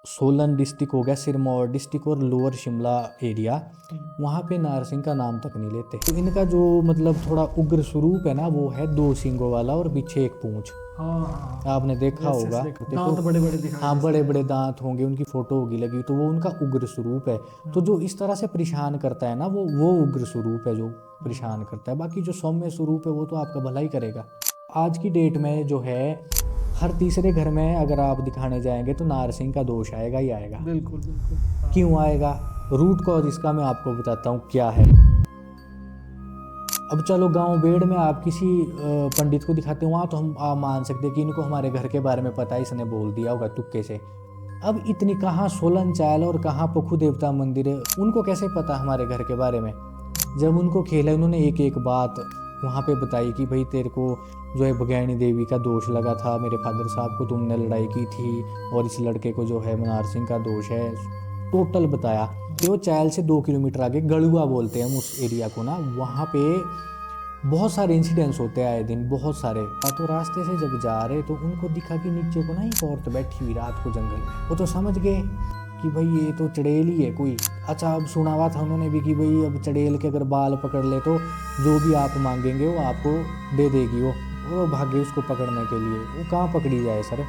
Solan district हो गया, Sirmaur district और लोअर शिमला एरिया, वहाँ पे नारसिंह का नाम तक नहीं लेते। तो इनका जो मतलब थोड़ा उग्र स्वरूप है ना, वो है दो सींगों वाला और पीछे एक पूंछ। हाँ हाँ। आपने देखा यस यस, होगा, देखा, देखो। दांत बड़े बड़े दिखाई हाँ, देते बड़े हैं। बड़े दांत होंगे, उनकी फोटो होगी लगी, तो वो उनका उग्र स्वरूप है। तो जो इस तरह से परेशान करता है ना, वो उग्र स्वरूप है जो परेशान करता है। बाकी जो सौम्य स्वरूप है वो तो आपका भला ही करेगा। आज की डेट में जो है, हर तीसरे घर में अगर आप दिखाने जाएंगे तो नारसिंह का दोष आएगा ही आएगा। बिल्कुल बिल्कुल। हाँ। क्यों आएगा? रूट कॉज इसका मैं आपको बताता हूँ क्या है। अब चलो, गांव बेड़ में आप किसी पंडित को दिखाते हो, वहाँ तो हम आप मान सकते हैं कि इनको हमारे घर के बारे में पता है, इसने बोल दिया होगा तुक्के से। अब इतनी कहाँ सोलन चाल और कहाँ पखू देवता मंदिर है, उनको कैसे पता हमारे घर के बारे में? जब उनको खेला, उन्होंने एक एक बात वहाँ पे बताई कि भाई तेरे को जो है भगैनी देवी का दोष लगा था, मेरे फादर साहब को तुमने लड़ाई की थी, और इस लड़के को जो है मनार सिंह का दोष है। टोटल बताया कि वो चैल से 2 किलोमीटर आगे गड़ुआ बोलते हैं हम उस एरिया को ना, वहाँ पे बहुत सारे इंसिडेंट्स होते हैं आए दिन, बहुत सारे। तो रास्ते से जब जा रहे तो उनको दिखा कि नीचे को ना एक औरत बैठी हुई रात को जंगल में। वो तो समझ गए कि भाई ये तो चड़ेल ही है कोई। अच्छा, अब सुना हुआ था उन्होंने भी कि भाई अब चड़ेल के अगर बाल पकड़ ले तो जो भी आप मांगेंगे वो आपको दे देगी। वो भागे उसको पकड़ने के लिए। वो कहाँ पकड़ी जाए सर?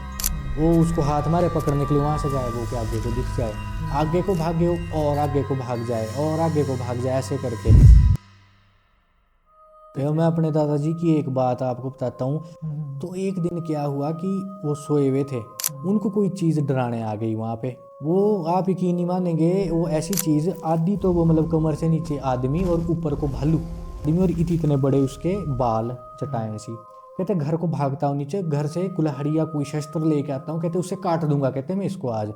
वो उसको हाथ मारे पकड़ने के लिए, वहाँ से जाए वो कि आगे को दिख जाए, आगे को भागे और आगे को भाग जाए और आगे को भाग जाए, ऐसे करके। तो मैं अपने दादाजी की एक बात आपको बताता हूँ। तो एक दिन क्या हुआ कि वो सोए हुए थे, उनको कोई चीज़ डराने आ गई वहाँ पे। वो आप यकीन नहीं मानेंगे, वो ऐसी चीज़ आधी तो वो मतलब कमर से नीचे आदमी और ऊपर को भालू आदमी, और इतने बड़े उसके बाल, चटाएं सी। कहते घर को भागता हूँ नीचे, घर से कुल्हाड़ी या कोई शस्त्र लेके आता हूँ, कहते उससे काट दूंगा, कहते मैं इसको आज।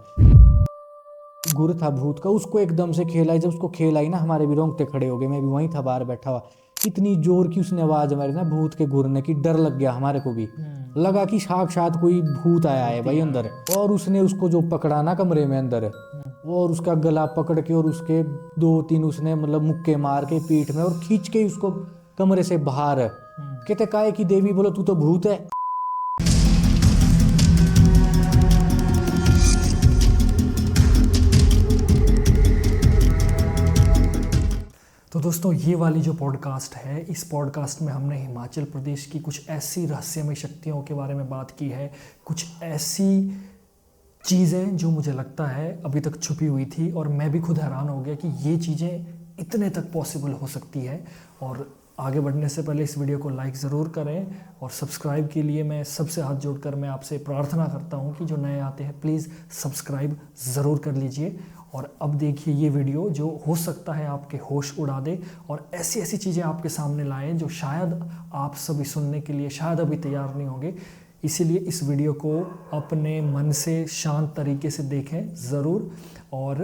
गुर था भूत का, उसको एकदम से खेला। जब उसको खेला ही ना, हमारे भी रोंगटे खड़े हो गए। मैं भी वहीं था बाहर बैठा हुआ। इतनी जोर की उसने आवाज मारी ना भूत के घूरने की, डर लग गया हमारे को भी। लगा कि साक्षात कोई भूत आया है भाई अंदर। और उसने उसको जो पकड़ा ना कमरे में अंदर, और उसका गला पकड़ के और उसके 2-3 उसने मतलब मुक्के मार के पीठ में और खींच के उसको कमरे से बाहर। कहते काय की देवी, बोलो तू तो भूत है। तो दोस्तों, ये वाली जो पॉडकास्ट है, इस पॉडकास्ट में हमने हिमाचल प्रदेश की कुछ ऐसी रहस्यमय शक्तियों के बारे में बात की है, कुछ ऐसी चीज़ें जो मुझे लगता है अभी तक छुपी हुई थी, और मैं भी खुद हैरान हो गया कि ये चीज़ें इतने तक पॉसिबल हो सकती है। और आगे बढ़ने से पहले इस वीडियो को लाइक ज़रूर करें, और सब्सक्राइब के लिए मैं सबसे हाथ जोड़कर मैं आपसे प्रार्थना करता हूं कि जो नए आते हैं प्लीज़ सब्सक्राइब ज़रूर कर लीजिए। और अब देखिए ये वीडियो, जो हो सकता है आपके होश उड़ा दे और ऐसी ऐसी चीज़ें आपके सामने लाए जो शायद आप सभी सुनने के लिए शायद अभी तैयार नहीं होंगे। इसीलिए इस वीडियो को अपने मन से शांत तरीके से देखें ज़रूर, और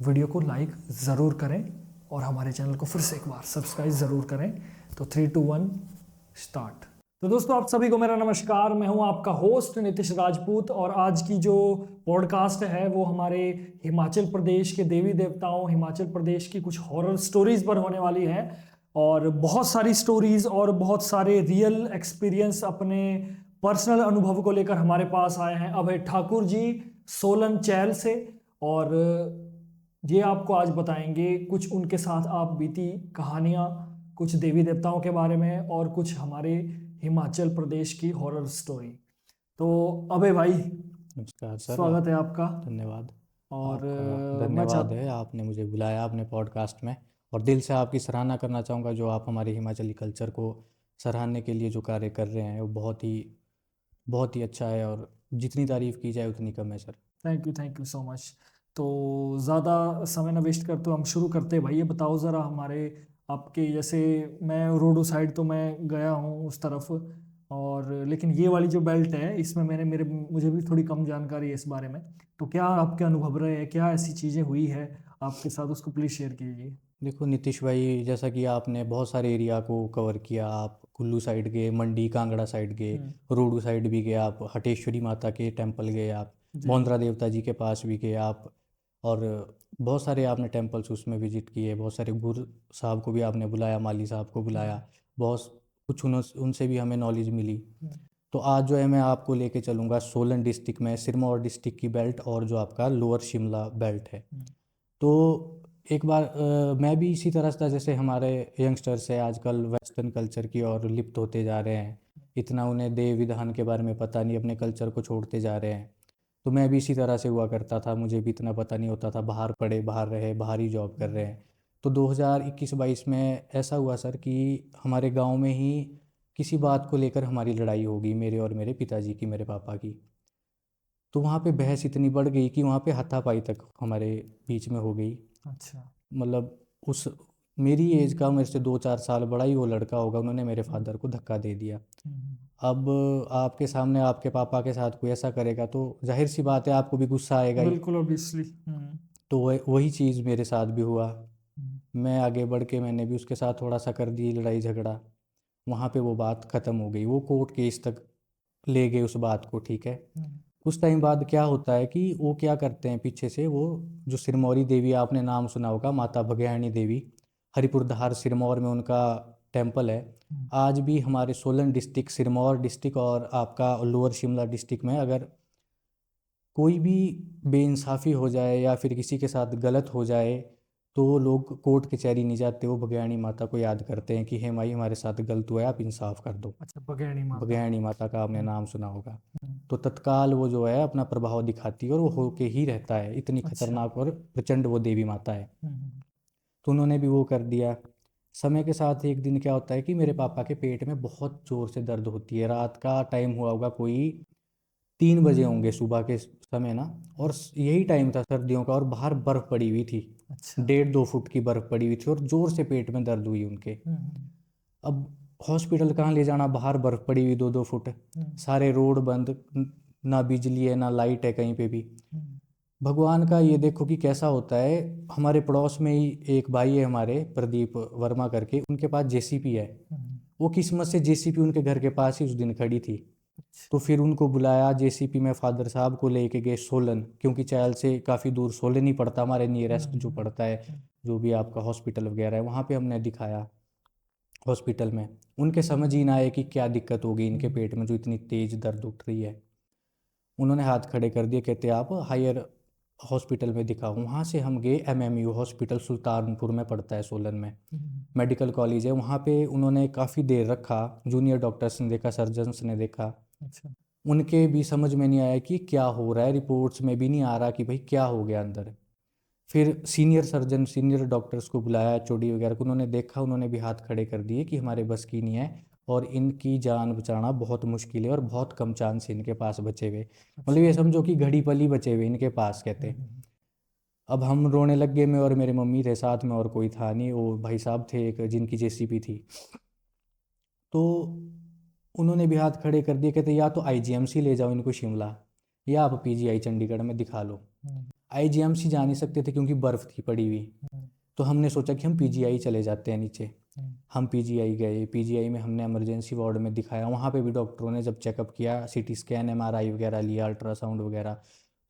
वीडियो को लाइक ज़रूर करें, और हमारे चैनल को फिर से एक बार सब्सक्राइब ज़रूर करें। तो 3, 2, 1 स्टार्ट। तो दोस्तों, आप सभी को मेरा नमस्कार। मैं हूं आपका होस्ट नितिश राजपूत, और आज की जो पॉडकास्ट है वो हमारे हिमाचल प्रदेश के देवी देवताओं, हिमाचल प्रदेश की कुछ हॉरर स्टोरीज पर होने वाली है। और बहुत सारी स्टोरीज और बहुत सारे रियल एक्सपीरियंस, अपने पर्सनल अनुभव को लेकर हमारे पास आए हैं अभय ठाकुर जी, सोलन चैल से। और ये आपको आज बताएंगे कुछ उनके साथ आप बीती कहानियाँ, कुछ देवी देवताओं के बारे में, और कुछ हमारे हिमाचल प्रदेश की हॉरर स्टोरी। तो अबे भाई, नमस्कार सर। स्वागत है आपका। धन्यवाद। और आपका मैं धन्यवाद है, आपने मुझे बुलाया अपने पॉडकास्ट में। और दिल से आपकी सराहना करना चाहूँगा, जो आप हमारे हिमाचली कल्चर को सराहने के लिए जो कार्य कर रहे हैं वो बहुत ही अच्छा है, और जितनी तारीफ़ की जाए उतनी कम है sir. Thank you so much. तो ज़्यादा समय न वेस्ट करते हम शुरू करते हैं भाई। ये बताओ ज़रा हमारे आपके जैसे, मैं रोडो साइड तो मैं गया हूँ उस तरफ, और लेकिन ये वाली जो बेल्ट है इसमें मुझे भी थोड़ी कम जानकारी है इस बारे में। तो क्या आपके अनुभव रहे हैं, क्या ऐसी चीज़ें हुई है आपके साथ, उसको प्लीज़ शेयर कीजिए। देखो नितिश भाई, जैसा कि आपने बहुत सारे एरिया को कवर किया, आप कुल्लू साइड गए, मंडी कांगड़ा साइड गए, रोडू साइड भी गए आप, हटेश्वरी माता के टेम्पल गए आप, जी। मौंद्रा देवता जी के पास भी गए आप, और बहुत सारे आपने टेम्पल्स उसमें विजिट किए। बहुत सारे गुरु साहब को भी आपने बुलाया, माली साहब को बुलाया, बहुत कुछ उनसे भी हमें नॉलेज मिली। तो आज जो है मैं आपको लेके चलूँगा सोलन डिस्ट्रिक्ट में सिरमौर डिस्ट्रिक्ट की बेल्ट और जो आपका लोअर शिमला बेल्ट है। तो एक बार मैं भी इसी तरह था जैसे हमारे यंगस्टर्स है आजकल वेस्टर्न कल्चर की ओर लिप्त होते जा रहे हैं। इतना उन्हें देव विधान के बारे में पता नहीं, अपने कल्चर को छोड़ते जा रहे हैं। तो मैं भी इसी तरह से हुआ करता था, मुझे भी इतना पता नहीं होता था, बाहर पढ़े बाहर रहे, बाहर ही जॉब कर रहे हैं। तो 2021-22 में ऐसा हुआ सर कि हमारे गांव में ही किसी बात को लेकर हमारी लड़ाई हो गई, मेरे और मेरे पिताजी की, मेरे पापा की। तो वहाँ पे बहस इतनी बढ़ गई कि वहाँ पे हाथापाई तक हमारे बीच में हो गई। अच्छा। मतलब उस मेरी एज का, मेरे से 2-4 साल बड़ा ही वो लड़का होगा, उन्होंने मेरे फादर को धक्का दे दिया। अब आपके सामने आपके पापा के साथ कोई ऐसा करेगा तो जाहिर सी बात है आपको भी गुस्सा आएगा ही। बिल्कुल ऑब्वियसली। तो वही चीज़ मेरे साथ भी हुआ। मैं आगे बढ़ के मैंने भी उसके साथ थोड़ा सा कर दी लड़ाई झगड़ा। वहाँ पे वो बात ख़त्म हो गई, वो कोर्ट केस तक ले गए उस बात को, ठीक है। कुछ टाइम बाद क्या होता है कि वो क्या करते हैं, पीछे से वो जो सिरमौरी देवी, आपने नाम सुना होगा, माता भगयाणी देवी, हरिपुर धार सिरमौर में उनका टेम्पल है। आज भी हमारे सोलन डिस्ट्रिक्ट, सिरमौर डिस्ट्रिक्ट और आपका लोअर शिमला डिस्ट्रिक्ट में अगर कोई भी बेइंसाफ़ी हो जाए या फिर किसी के साथ गलत हो जाए तो लोग कोर्ट कचहरी नहीं जाते, वो भगयाणी माता को याद करते हैं कि हे माई हमारे साथ गलत हुआ है, आप इंसाफ कर दो। अच्छा, बघेड़ी माता। भगयाणी माता का आपने हम्म, नाम सुना होगा। हम्म, तो तत्काल वो जो है अपना प्रभाव दिखाती है और वो होके ही रहता है, इतनी अच्छा। खतरनाक और प्रचंड वो देवी माता है। हम्म, तो उन्होंने भी वो कर दिया। समय के साथ एक दिन क्या होता है कि मेरे पापा के पेट में बहुत ज़ोर से दर्द होती है, रात का टाइम हुआ होगा, कोई 3 बजे होंगे सुबह के समय ना। और यही टाइम था सर्दियों का और बाहर बर्फ़ पड़ी हुई थी, अच्छा। 1.5-2 फुट की बर्फ़ पड़ी हुई थी और ज़ोर से पेट में दर्द हुई उनके। हम्म, अब हॉस्पिटल कहाँ ले जाना, बाहर बर्फ़ पड़ी हुई 2-2 फुट, हम्म, सारे रोड बंद, ना बिजली है ना लाइट है कहीं पे भी। हम्म, भगवान का ये देखो कि कैसा होता है। हमारे पड़ोस में ही एक भाई है हमारे, प्रदीप वर्मा करके, उनके पास जेसीपी है। हम्म, वो किस्मत से जेसीपी उनके घर के पास ही उस दिन खड़ी थी। अच्छा। तो फिर उनको बुलाया जेसीपी में, फादर साहब को लेके गए सोलन, क्योंकि चैल से काफ़ी दूर सोलन ही पड़ता, हमारे नियरेस्ट जो पड़ता है, हम्म, जो भी आपका हॉस्पिटल वगैरह है, वहाँ पे हमने दिखाया हॉस्पिटल में। उनके समझ ही ना आए कि क्या दिक्कत होगी इनके हम्म, पेट में जो इतनी तेज़ दर्द उठ रही है। उन्होंने हाथ खड़े कर दिए, कहते आप हायर हॉस्पिटल में दिखाओ। वहाँ से हम गए एमएमयू हॉस्पिटल, सुल्तानपुर में पड़ता है सोलन में, मेडिकल कॉलेज है। वहाँ पे उन्होंने काफ़ी देर रखा, जूनियर डॉक्टर्स ने देखा, सर्जन्स ने देखा। अच्छा। उनके भी समझ में नहीं आया कि क्या हो रहा है, रिपोर्ट्स में भी नहीं आ रहा कि भाई क्या हो गया अंदर। फिर सीनियर सर्जन, सीनियर डॉक्टर्स को बुलाया, एचओडी वगैरह को, उन्होंने देखा, उन्होंने भी हाथ खड़े कर दिए कि हमारे बस की नहीं है और इनकी जान बचाना बहुत मुश्किल है और बहुत कम चांस है इनके पास बचे हुए। मतलब अच्छा। ये समझो कि घड़ी पली बचे हुए इनके पास, कहते। अब हम रोने लग गए, मैं और मेरे मम्मी थे साथ में, और कोई था नहीं, वो भाई साहब थे एक जिनकी जेसीबी थी। तो उन्होंने भी हाथ खड़े कर दिए, कहते या तो आईजीएमसी ले जाओ इनको शिमला, या आप पीजीआई चंडीगढ़ में दिखा लो। आईजीएमसी जा नहीं सकते थे क्योंकि बर्फ़ थी पड़ी हुई। तो हमने सोचा कि हम पीजीआई चले जाते हैं नीचे। हम पीजीआई गए, पीजीआई में हमने इमरजेंसी वार्ड में दिखाया। वहाँ पे भी डॉक्टरों ने जब चेकअप किया, सीटी स्कैन, एमआरआई वगैरह लिया, अल्ट्रासाउंड वगैरह,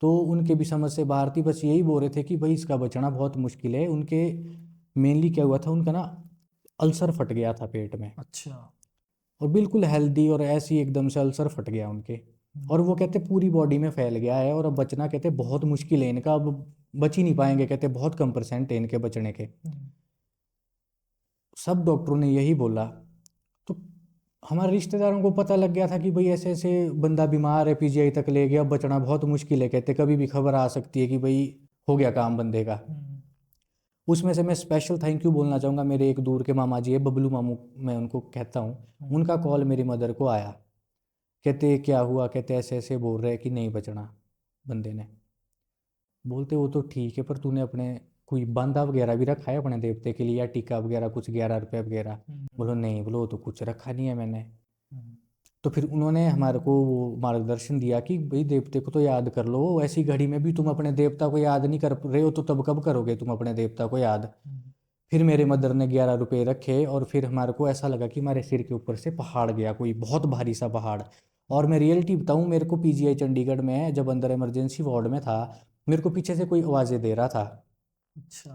तो उनके भी समझ से बाहर थी। बस यही बोल रहे थे कि भाई इसका बचना बहुत मुश्किल है। उनके मेनली क्या हुआ था, उनका ना अल्सर फट गया था पेट में, अच्छा। और बिल्कुल हेल्दी, और ऐसे ही एकदम से अल्सर फट गया उनके। और वो कहते पूरी बॉडी में फैल गया है और अब बचना कहते बहुत मुश्किल है इनका, अब बच ही नहीं पाएंगे, कहते बहुत कम % है इनके बचने के। सब डॉक्टरों ने यही बोला। तो हमारे रिश्तेदारों को पता लग गया था कि भाई ऐसे ऐसे बंदा बीमार है, पीजीआई तक ले गया, अब बचना बहुत मुश्किल है, कहते कभी भी खबर आ सकती है कि भाई हो गया काम बंदे का। उसमें से मैं स्पेशल थैंक यू बोलना चाहूँगा, मेरे एक दूर के मामा जी है, बबलू मामू मैं उनको कहता हूँ। उनका कॉल मेरी मदर को आया, कहते क्या हुआ, कहते ऐसे ऐसे बोल रहे हैं कि नहीं बचना बंदे ने। बोलते वो तो ठीक है, पर तूने अपने कोई बांदा वगैरह भी रखा है अपने देवते के लिए, या टीका वगैरह कुछ 11 रुपये वगैरह। बोलो नहीं, बोलो तो कुछ रखा नहीं है मैंने। तो फिर उन्होंने हमारे को वो मार्गदर्शन दिया कि भाई देवते को तो याद कर लो, ऐसी घड़ी में भी तुम अपने देवता को याद नहीं कर रहे हो तो तब कब करोगे तुम अपने देवता को याद। फिर मेरे मदर ने 11 रुपये रखे और फिर हमारे को ऐसा लगा कि हमारे सिर के ऊपर से पहाड़ गया, कोई बहुत भारी सा पहाड़। और मैं रियलिटी बताऊं, मेरे को पीजीआई चंडीगढ़ में जब अंदर इमरजेंसी वार्ड में था, मेरे को पीछे से कोई आवाज़ें दे रहा था। अच्छा।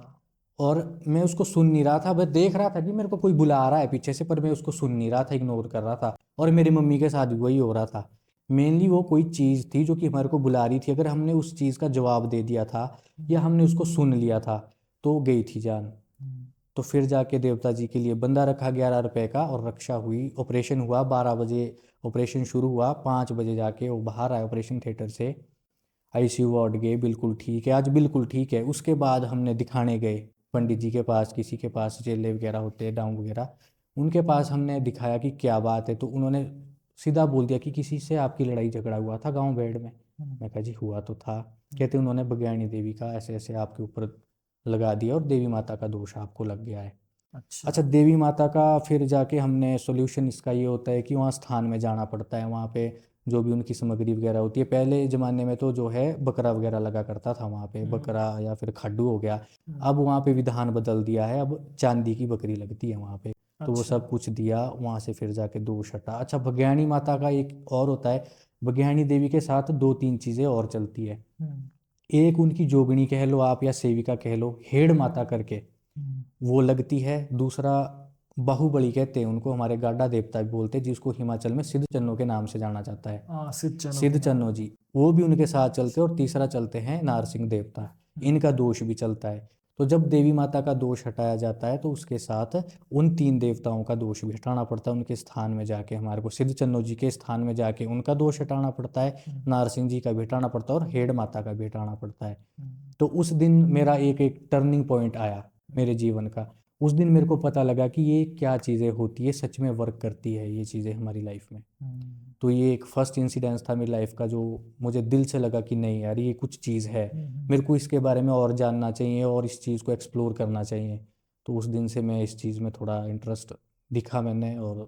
और मैं उसको सुन नहीं रहा था, बस देख रहा था कि मेरे को कोई बुला रहा है पीछे से, पर मैं उसको सुन नहीं रहा था, इग्नोर कर रहा था। और मेरी मम्मी के साथ भी वही हो रहा था। मेनली वो कोई चीज़ थी जो कि हमारे को बुला रही थी, अगर हमने उस चीज़ का जवाब दे दिया था या हमने उसको सुन लिया था तो गई थी जान। तो फिर जाके देवता जी के लिए बंदा रखा 11 रुपए का, और रक्षा हुई, ऑपरेशन हुआ 12 बजे, ऑपरेशन शुरू हुआ 5 बजे जाके वो बाहर आए ऑपरेशन थिएटर से। आईसीयू वार्ड गए, बिल्कुल ठीक है आज, बिल्कुल ठीक है। उसके बाद हमने दिखाने गए पंडित जी के पास, किसी के पास चेले वगैरह होते हैं, डाउन वगैरह, उनके पास हमने दिखाया कि क्या बात है। तो उन्होंने सीधा बोल दिया कि किसी से आपकी लड़ाई झगड़ा हुआ था गांव बेड़ में। मैं कहा जी हुआ तो था। कहते उन्होंने बज्ञानी देवी का ऐसे ऐसे आपके ऊपर लगा दिया और देवी माता का दोष आपको लग गया है। अच्छा। अच्छा, देवी माता का फिर जाके हमने सॉल्यूशन इसका ये होता है कि वहाँ स्थान में जाना पड़ता है, वहाँ पे जो भी उनकी सामग्री वगैरह होती है। पहले ज़माने में तो जो है बकरा वगैरह लगा करता था वहाँ पे, बकरा या फिर खड्डू हो गया। अब वहाँ पे विधान बदल दिया है, अब चांदी की बकरी लगती है वहाँ पे। तो वो अच्छा। सब कुछ दिया वहाँ से, फिर जाके दोष हटा। अच्छा, भज्ञानी माता का एक और होता है, भज्ञानी देवी के साथ दो तीन चीज़ें और चलती है। एक उनकी जोगनी कह लो आप या सेविका कह लो, हेड़ माता करके वो लगती है। दूसरा बाहुबली कहते हैं उनको, हमारे गाडा देवता भी बोलते हैं, जिसको हिमाचल में सिद्ध चन्नो के नाम से जाना जाता है। हाँ, सिद्ध चनो के सिद्ध नाम। चन्नो जी, वो भी उनके साथ चलते हैं। और तीसरा चलते हैं नारसिंह देवता, इनका दोष भी चलता है। तो जब देवी माता का दोष हटाया जाता है तो उसके साथ उन तीन देवताओं का दोष भी हटाना पड़ता है। उनके स्थान में जाके हमारे को सिद्ध चन्नो जी के स्थान में जाके उनका दोष हटाना पड़ता है, नारसिंह जी का भी हटाना पड़ता है और हेड माता का भी हटाना पड़ता है। तो उस दिन मेरा एक एक टर्निंग पॉइंट आया मेरे जीवन का। उस दिन मेरे को पता लगा कि ये क्या चीज़ें होती है, सच में वर्क करती है ये चीज़ें हमारी लाइफ में। तो ये एक फर्स्ट इंसिडेंस था मेरी लाइफ का, जो मुझे दिल से लगा कि नहीं यार ये कुछ चीज़ है, मेरे को इसके बारे में और जानना चाहिए और इस चीज़ को एक्सप्लोर करना चाहिए। तो उस दिन से मैं इस चीज़ में थोड़ा इंटरेस्ट दिखा मैंने, और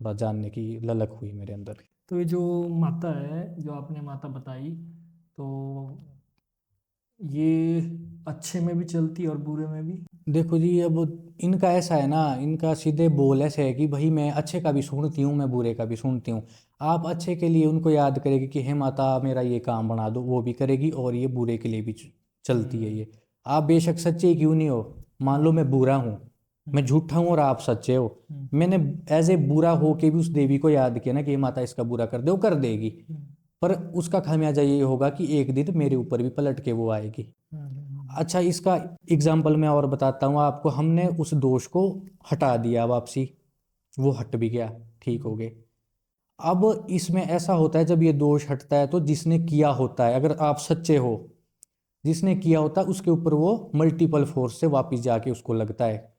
थोड़ा जानने की ललक हुई मेरे अंदर। तो ये जो माता है, जो आपने माता बताई, तो ये अच्छे में भी चलती है और बुरे में भी? देखो जी, अब इनका ऐसा है ना, इनका सीधे बोल ऐसे है कि भाई मैं अच्छे का भी सुनती हूँ, मैं बुरे का भी सुनती हूँ। आप अच्छे के लिए उनको याद करेगी कि हे माता मेरा ये काम बना दो, वो भी करेगी, और ये बुरे के लिए भी चलती है ये। आप बेशक सच्चे क्यों नहीं हो, मान लो मैं बुरा हूँ, मैं झूठा हूँ और आप सच्चे हो, मैंने एज ए बुरा हो के भी उस देवी को याद किया ना कि हे माता इसका बुरा कर दे, वो कर देगी। पर उसका खामियाजा ये होगा कि एक दिन मेरे ऊपर भी पलट के वो आएगी। अच्छा, इसका एग्जाम्पल मैं और बताता हूँ आपको। हमने उस दोष को हटा दिया वापसी, वो हट भी गया, ठीक हो गए। अब इसमें ऐसा होता है, जब ये दोष हटता है तो जिसने किया होता है, अगर आप सच्चे हो, जिसने किया होता है उसके ऊपर वो मल्टीपल फोर्स से वापस जाके उसको लगता है।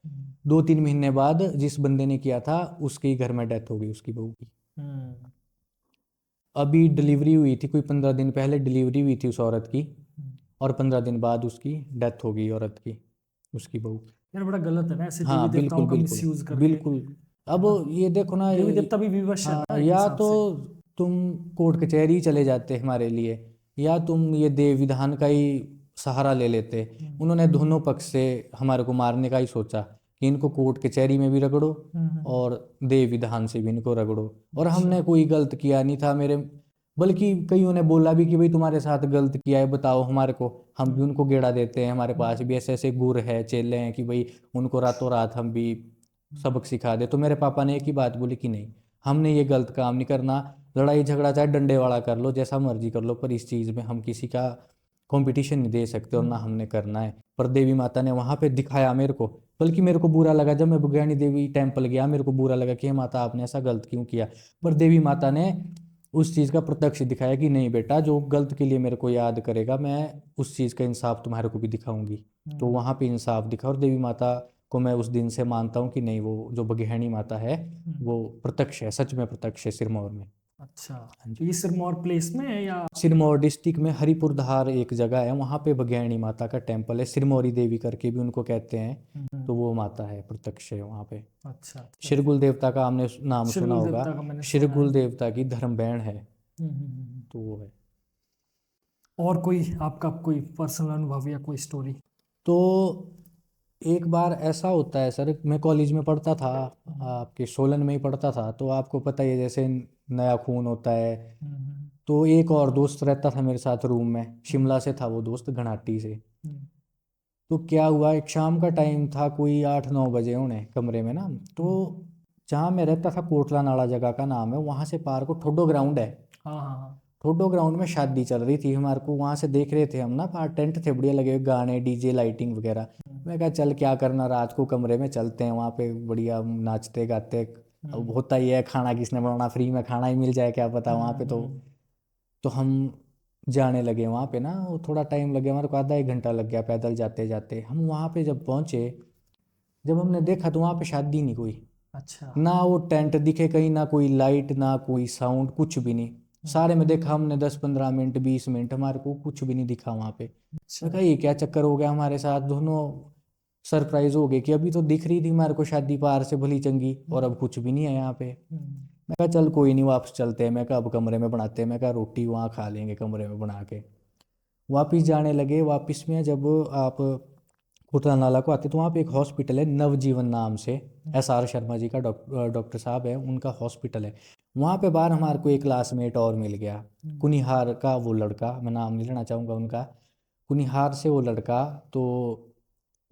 2-3 महीने बाद जिस बंदे ने किया था उसके घर में डेथ हो गई, उसकी बहू की। अभी डिलीवरी हुई थी, कोई 15 दिन पहले डिलीवरी हुई थी उस औरत की, और 15 दिन बाद उसकी डेथ हो गई औरत की, उसकी बहू की। यार बड़ा गलत है ना ऐसे देवी हाँ बिल्कुल देवताओं का बिल्कुल मिसयूज करके, बिल्कुल। है अब ना? ये देखो ना, देवी देवता भी विवश है ना हाँ, एक या हिसाब तो से। तुम कोर्ट कचहरी चले जाते हमारे लिए, या तुम ये देव विधान का ही सहारा ले लेते। उन्होंने दोनों पक्ष से हमारे को मारने का ही सोचा कि इनको कोर्ट कचहरी में भी रगड़ो और देव विधान से भी इनको रगड़ो। और हमने कोई गलत किया नहीं था मेरे, बल्कि कईयों ने बोला भी कि भाई तुम्हारे साथ गलत किया है बताओ हमारे को, हम भी उनको गेड़ा देते हैं, हमारे पास भी ऐसे ऐसे गुर है, चेले हैं कि भाई उनको रातों रात हम भी सबक सिखा दे। तो मेरे पापा ने एक ही बात बोली कि नहीं, हमने ये गलत काम नहीं करना, लड़ाई झगड़ा चाहे डंडे वाला कर लो, जैसा मर्जी कर लो, पर इस चीज़ में हम किसी का कंपटीशन नहीं दे सकते और ना हमने करना है। पर देवी माता ने वहां पे दिखाया मेरे को, बल्कि मेरे को बुरा लगा जब मैं बुज्ञानी देवी टेम्पल गया, मेरे को बुरा लगा कि हे माता आपने ऐसा गलत क्यों किया। पर देवी माता ने उस चीज़ का प्रत्यक्ष दिखाया कि नहीं बेटा, जो गलत के लिए मेरे को याद करेगा मैं उस चीज़ का इंसाफ तुम्हारे को भी दिखाऊंगी। तो वहां पे इंसाफ दिखा, और देवी माता को मैं उस दिन से मानता हूँ कि नहीं, वो जो बघेड़ी माता है वो प्रत्यक्ष है, सच में प्रत्यक्ष है सिरमौर में। अच्छा, हाँ तो जी। ये सिरमौर प्लेस में है या? सिरमौर डिस्ट्रिक्ट में हरिपुर धार एक जगह है, वहाँ पे बघेड़ी माता का टेम्पल है, सिरमौरी देवी करके भी उनको कहते हैं। तो वो माता है, प्रत्यक्ष है वहाँ पे। अच्छा अच्छा। शिरगुल देवता का आपने नाम सुना शिरगुल होगा, देवता का मैंने सुना है। शिरगुल देवता की धर्म बहन है, हम्म, हम्म, हम्म। तो वो है। और कोई आपका कोई पर्सनल अनुभव या कोई स्टोरी? तो एक बार ऐसा होता है सर, मैं कॉलेज में पढ़ता था, आपके सोलन में ही पढ़ता था, तो आपको पता ही है जैसे नया खून होता है। तो एक और दोस्त रहता था मेरे साथ रूम में, शिमला से था वो दोस्त, घनाटी से। तो क्या हुआ, एक शाम का टाइम था, कोई 8-9 बजे होने कमरे में ना। तो जहाँ मैं रहता था, कोटला नाला जगह का नाम है, वहाँ से पार को ठोडो ग्राउंड है। हाँ हाँ हाँ। ठोडो ग्राउंड में शादी चल रही थी हमारे को, वहाँ से देख रहे थे हम ना, पार टेंट थे बढ़िया लगे हुए, गाने डीजे लाइटिंग वगैरह। मैं कहा चल क्या करना, रात को कमरे में चलते हैं, वहाँ पे बढ़िया नाचते गाते। अब होता ही है, खाना किसने बनाना, फ्री में खाना ही मिल जाए क्या पता वहाँ पे। तो हम जाने लगे वहाँ पे ना। वो थोड़ा टाइम लग गया हमारे को, आधा 1 घंटा लग गया पैदल जाते जाते। हम वहाँ पे जब पहुँचे, जब हमने देखा तो वहाँ पे शादी नहीं कोई, अच्छा। ना वो टेंट दिखे कहीं, ना कोई लाइट, ना कोई साउंड, कुछ भी नहीं। सारे में देखा हमने 10-15 मिनट 20 मिनट, हमारे को कुछ भी नहीं दिखा वहाँ पे। अच्छा। मैं कहा ये क्या चक्कर हो गया हमारे साथ, दोनों सरप्राइज हो गए कि अभी तो दिख रही थी हमारे को शादी पार से भली चंगी, और अब कुछ भी नहीं है यहाँ पे। मैं कहा चल कोई नहीं, वापस चलते हैं। मैं कहा अब कमरे में बनाते हैं, मैं कहा रोटी वहाँ खा लेंगे कमरे में बना के। वापिस जाने लगे। वापिस में जब आप कोटला नाला को आते तो वहाँ पे एक हॉस्पिटल है नवजीवन नाम से, SR शर्मा जी का डॉक्टर साहब है, उनका हॉस्पिटल है। वहाँ पे बाहर हमारे को एक क्लासमेट और मिल गया, कुनिहार का वो लड़का, मैं नाम नहीं लेना चाहूँगा उनका, कुनिहार से वो लड़का। तो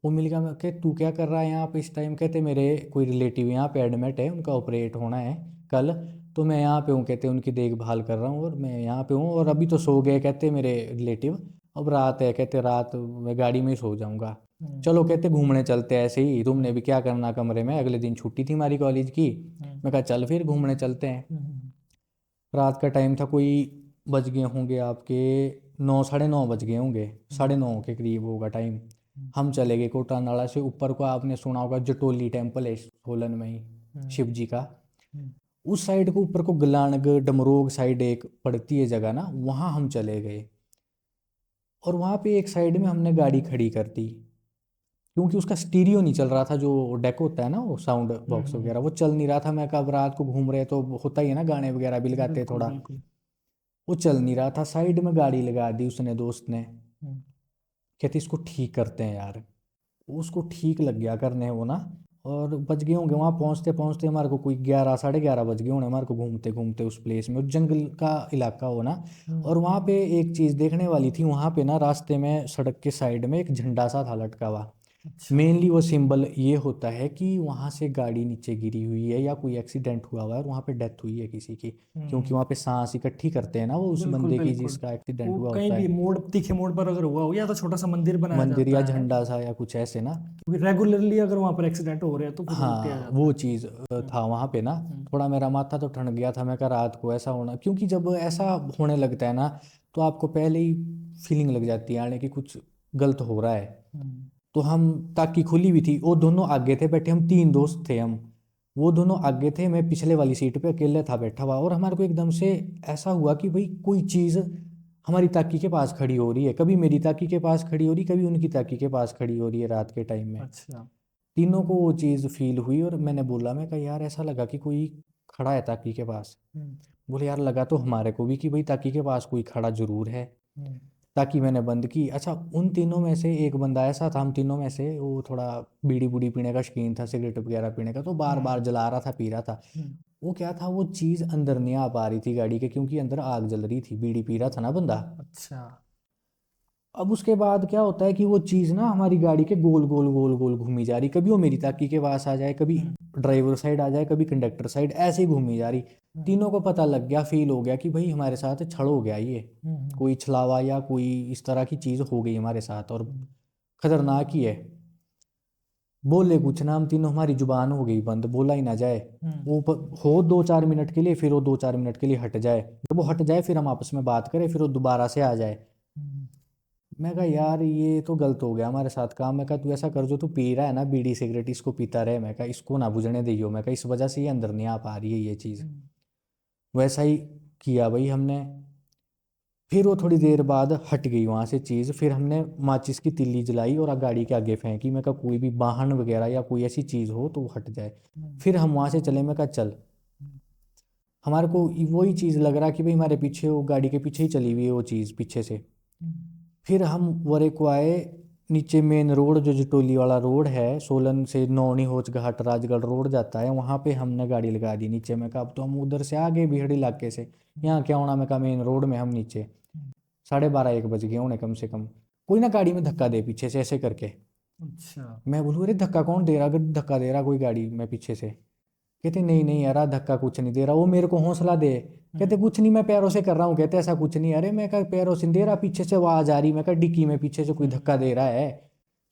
वो मिल गया। मैं कह तू क्या कर रहा है यहाँ पे इस टाइम, कहते मेरे कोई रिलेटिव यहाँ पे एडमिट है, उनका ऑपरेट होना है कल, तो मैं यहाँ पे हूँ, कहते उनकी देखभाल कर रहा हूँ और मैं यहाँ पे हूँ, और अभी तो सो गए कहते मेरे रिलेटिव, अब रात है, कहते रात मैं गाड़ी में ही सो जाऊँगा। चलो कहते घूमने चलते हैं, ऐसे ही तुमने भी क्या करना कमरे में, अगले दिन छुट्टी थी हमारी कॉलेज की। मैं कहा चल फिर घूमने चलते हैं। रात का टाइम था, कोई बज गए होंगे आपके 9, 9:30 बज गए होंगे, 9:30 के करीब होगा टाइम। हम चले गए कोटा नाला से ऊपर को, आपने सुना होगा जटोली टेम्पल है सोलन में ही शिव जी का, उस साइड को ऊपर को गलानग डमरोग साइड एक पड़ती है जगह ना, वहाँ हम चले गए। और वहाँ पे एक साइड में हमने गाड़ी खड़ी कर दी, क्योंकि उसका स्टीरियो नहीं चल रहा था, जो डेक होता है ना वो साउंड बॉक्स वगैरह, वो चल नहीं रहा था। मैं कब रात को घूम रहे तो होता ही है ना, गाने वगैरह भी लगाते हैं बिल्कुल थोड़ा, बिल्कुल। वो चल नहीं रहा था। साइड में गाड़ी लगा दी उसने, दोस्त ने, हम्म। कहती इसको ठीक करते हैं यार। उसको ठीक लग गया करने वो ना। और बज गए होंगे वहाँ पहुँचते पहुँचते हमारे को कोई 11, 11:30 बज गए होंगे हमारे को, घूमते घूमते उस प्लेस में, जंगल का इलाका हो ना। और वहाँ पे एक चीज़ देखने वाली थी, वहाँ पे ना रास्ते में सड़क के साइड में एक झंडा सा था लटका हुआ। अच्छा। मेनली वो सिंबल ये होता है कि वहाँ से गाड़ी नीचे गिरी हुई है या कोई एक्सीडेंट हुआ हुआ है और वहाँ पे डेथ हुई है किसी की, क्योंकि वहाँ पे सांस इक्कठी करते हैं ना वो, उस बिल्कुल बंदे की बिल्कुल। जिसका एक्सीडेंट वो हुआ कहीं होता भी है। मोड़, तीखे मोड़ पर अगर हुआ हो, या तो छोटा सा मंदिर बनाया मंदिर या जाता है, झंडा सा या कुछ ऐसे ना। क्योंकि रेगुलरली अगर वहां पर एक्सीडेंट हो रहे हैं तो फिर वो किया हाँ जाता वो है। चीज़ था वहाँ पे ना। थोड़ा मेरा माथा तो ठंड गया था, मैं कहा रात को ऐसा होना, क्योंकि जब ऐसा होने लगता है ना तो आपको पहले ही फीलिंग लग जाती है यानी कि कुछ गलत हो रहा है। तो हम, ताकि खुली हुई थी, वो दोनों आगे थे बैठे, हम 3 दोस्त थे हम, वो दोनों आगे थे, मैं पिछले वाली सीट पे अकेले था बैठा हुआ। और हमारे को एकदम से ऐसा हुआ कि भाई कोई चीज़ हमारी ताकी के पास खड़ी हो रही है, कभी मेरी ताकी के पास खड़ी हो रही, कभी उनकी ताकी के पास खड़ी हो रही है रात के टाइम में। अच्छा। तीनों को वो चीज़ फील हुई और मैंने बोला, मैं कहा यार ऐसा लगा कि कोई खड़ा है ताकी के पास। बोले यार लगा तो हमारे को भी कि भाई ताकी के पास कोई खड़ा जरूर है। ताकि मैंने बंद की। अच्छा उन तीनों में से एक बंदा ऐसा था, हम तीनों में से, वो थोड़ा बीड़ी बूड़ी पीने का शौकीन था, सिगरेट वगैरह पीने का, तो बार बार जला रहा था, पी रहा था। वो क्या था, वो चीज़ अंदर नहीं आ पा रही थी गाड़ी के, क्योंकि अंदर आग जल रही थी, बीड़ी पी रहा था ना बंदा। अच्छा। अब उसके बाद क्या होता है कि वो चीज़ ना हमारी गाड़ी के गोल गोल गोल गोल घूमी जा रही, कभी वो मेरी ताकी के पास आ जाए, कभी ड्राइवर साइड आ जाए, कभी कंडक्टर साइड, ऐसे ही घूमी जा रही। तीनों को पता लग गया, फील हो गया कि भाई हमारे साथ छड़ हो गया ये, कोई छलावा या कोई इस तरह की चीज़ हो गई हमारे साथ और खतरनाक ही है। बोले कुछ ना हम तीनों, हमारी जुबान हो गई बंद, बोला ही ना जाए। वो हो 2-4 मिनट के लिए, फिर वो 2-4 मिनट के लिए हट जाए, जब वो हट जाए फिर हम आपस में बात करें, फिर वो दोबारा से आ जाए। मैं कहा यार ये तो गलत हो गया हमारे साथ काम। मैं कहा तू ऐसा कर, जो तू पी रहा है ना बीड़ी सिगरेट, इसको पीता रहे, मैं कहा इसको ना बुझने दियो, मैं कहा इस वजह से ये अंदर नहीं आ पा रही है ये चीज़। वैसा ही किया भाई हमने। फिर वो थोड़ी देर बाद हट गई वहाँ से चीज़, फिर हमने माचिस की तिल्ली जलाई और गाड़ी के आगे फेंकी। मैं कहा कोई भी वाहन वगैरह या कोई ऐसी चीज़ हो तो वो हट जाए। फिर हम वहाँ से चले। मैं कहा चल, हमारे को वही चीज़ लग रहा कि भाई हमारे पीछे, वो गाड़ी के पीछे ही चली हुई है वो चीज़ पीछे से। फिर हम वरे को आए नीचे, मेन रोड जो जटोली वाला रोड है, सोलन से नौनी होच घाट राजगढ़ रोड जाता है, वहाँ पे हमने गाड़ी लगा दी नीचे। मैं कहा अब तो हम उधर से आ गए भीड़ इलाके से, यहाँ क्या होना। मैं कहा मेन रोड में हम नीचे, 12:30-1 बज गए होने कम से कम। कोई ना गाड़ी में धक्का दे पीछे से ऐसे करके, अच्छा। मैं बोलूँ अरे धक्का कौन दे रहा, अगर धक्का दे रहा कोई गाड़ी मैं पीछे से। कहते नहीं नहीं यार धक्का कुछ नहीं दे रहा, वो मेरे को हौसला दे। कहते कुछ नहीं मैं पैरों से कर रहा हूँ। कहते ऐसा कुछ नहीं। अरे मैं कहा पैरों से नहीं दे रहा, पीछे से आवाज आ रही। मैं कहा डिक्की में पीछे से कोई धक्का दे रहा है।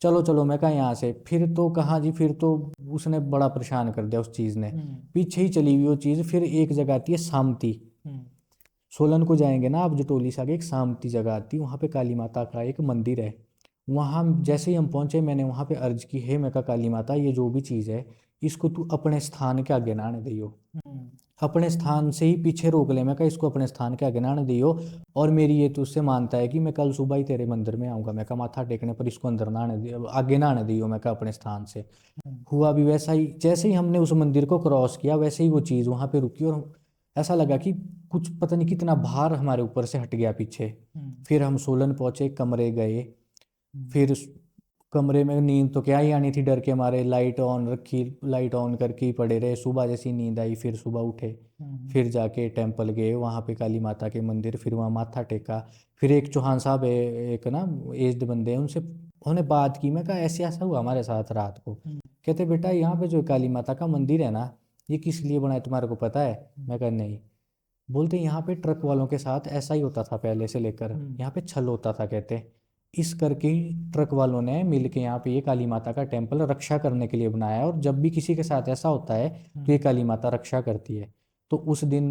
चलो चलो मैं कहा यहाँ से। फिर तो कहाँ जी, फिर तो उसने बड़ा परेशान कर दिया उस चीज़ ने। पीछे ही चली हुई वो चीज़। फिर एक जगह आती है सामती, सोलन को जाएंगे ना आप जटोली से आगे एक सामती जगह आती है, वहाँ पे काली माता का एक मंदिर है। वहाँ जैसे ही हम पहुंचे मैंने वहाँ पे अर्ज की है, मैं कहा काली माता ये जो भी चीज़ है इसको तू अपने स्थान के आगे ना आने दियो, अपने स्थान से ही पीछे रोक ले। मैं कहा इसको अपने स्थान के आगे ना आने दियो। और मेरी ये तुझसे मानता है कि मैं कल सुबह ही तेरे मंदिर में आऊँगा। मैं कहा माथा टेकने पर इसको अंदर ना आने दियो, आगे ना आने दियो। मैं कहा अपने स्थान से। हुआ भी वैसा ही, जैसे ही हमने उस मंदिर को क्रॉस किया वैसे ही वो चीज़ वहाँ पे रुकी और ऐसा लगा कि कुछ पता नहीं कितना भार हमारे ऊपर से हट गया पीछे। फिर हम सोलन पहुंचे, कमरे गए। फिर कमरे में नींद तो क्या ही आनी थी, डर के मारे लाइट ऑन रखी, लाइट ऑन करके ही पड़े रहे। सुबह जैसी नींद आई फिर सुबह उठे। फिर जाके टेंपल गए वहाँ पे काली माता के मंदिर, फिर वहाँ माथा टेका। फिर एक चौहान साहब है, एक ना एज्ड बंदे हैं, उनसे उन्होंने बात की। मैं कहा ऐसे ऐसा हुआ हमारे साथ रात को। कहते बेटा यहाँ पे जो काली माता का मंदिर है ना ये किस लिए बना है तुम्हारे को पता है? मैं कहा नहीं। बोलते यहाँ पे ट्रक वालों के साथ ऐसा ही होता था पहले से लेकर, यहाँ पे छल होता था। कहते इस करके ही ट्रक वालों ने मिल के यहाँ पे ये काली माता का टेम्पल रक्षा करने के लिए बनाया है, और जब भी किसी के साथ ऐसा होता है तो ये काली माता रक्षा करती है। तो उस दिन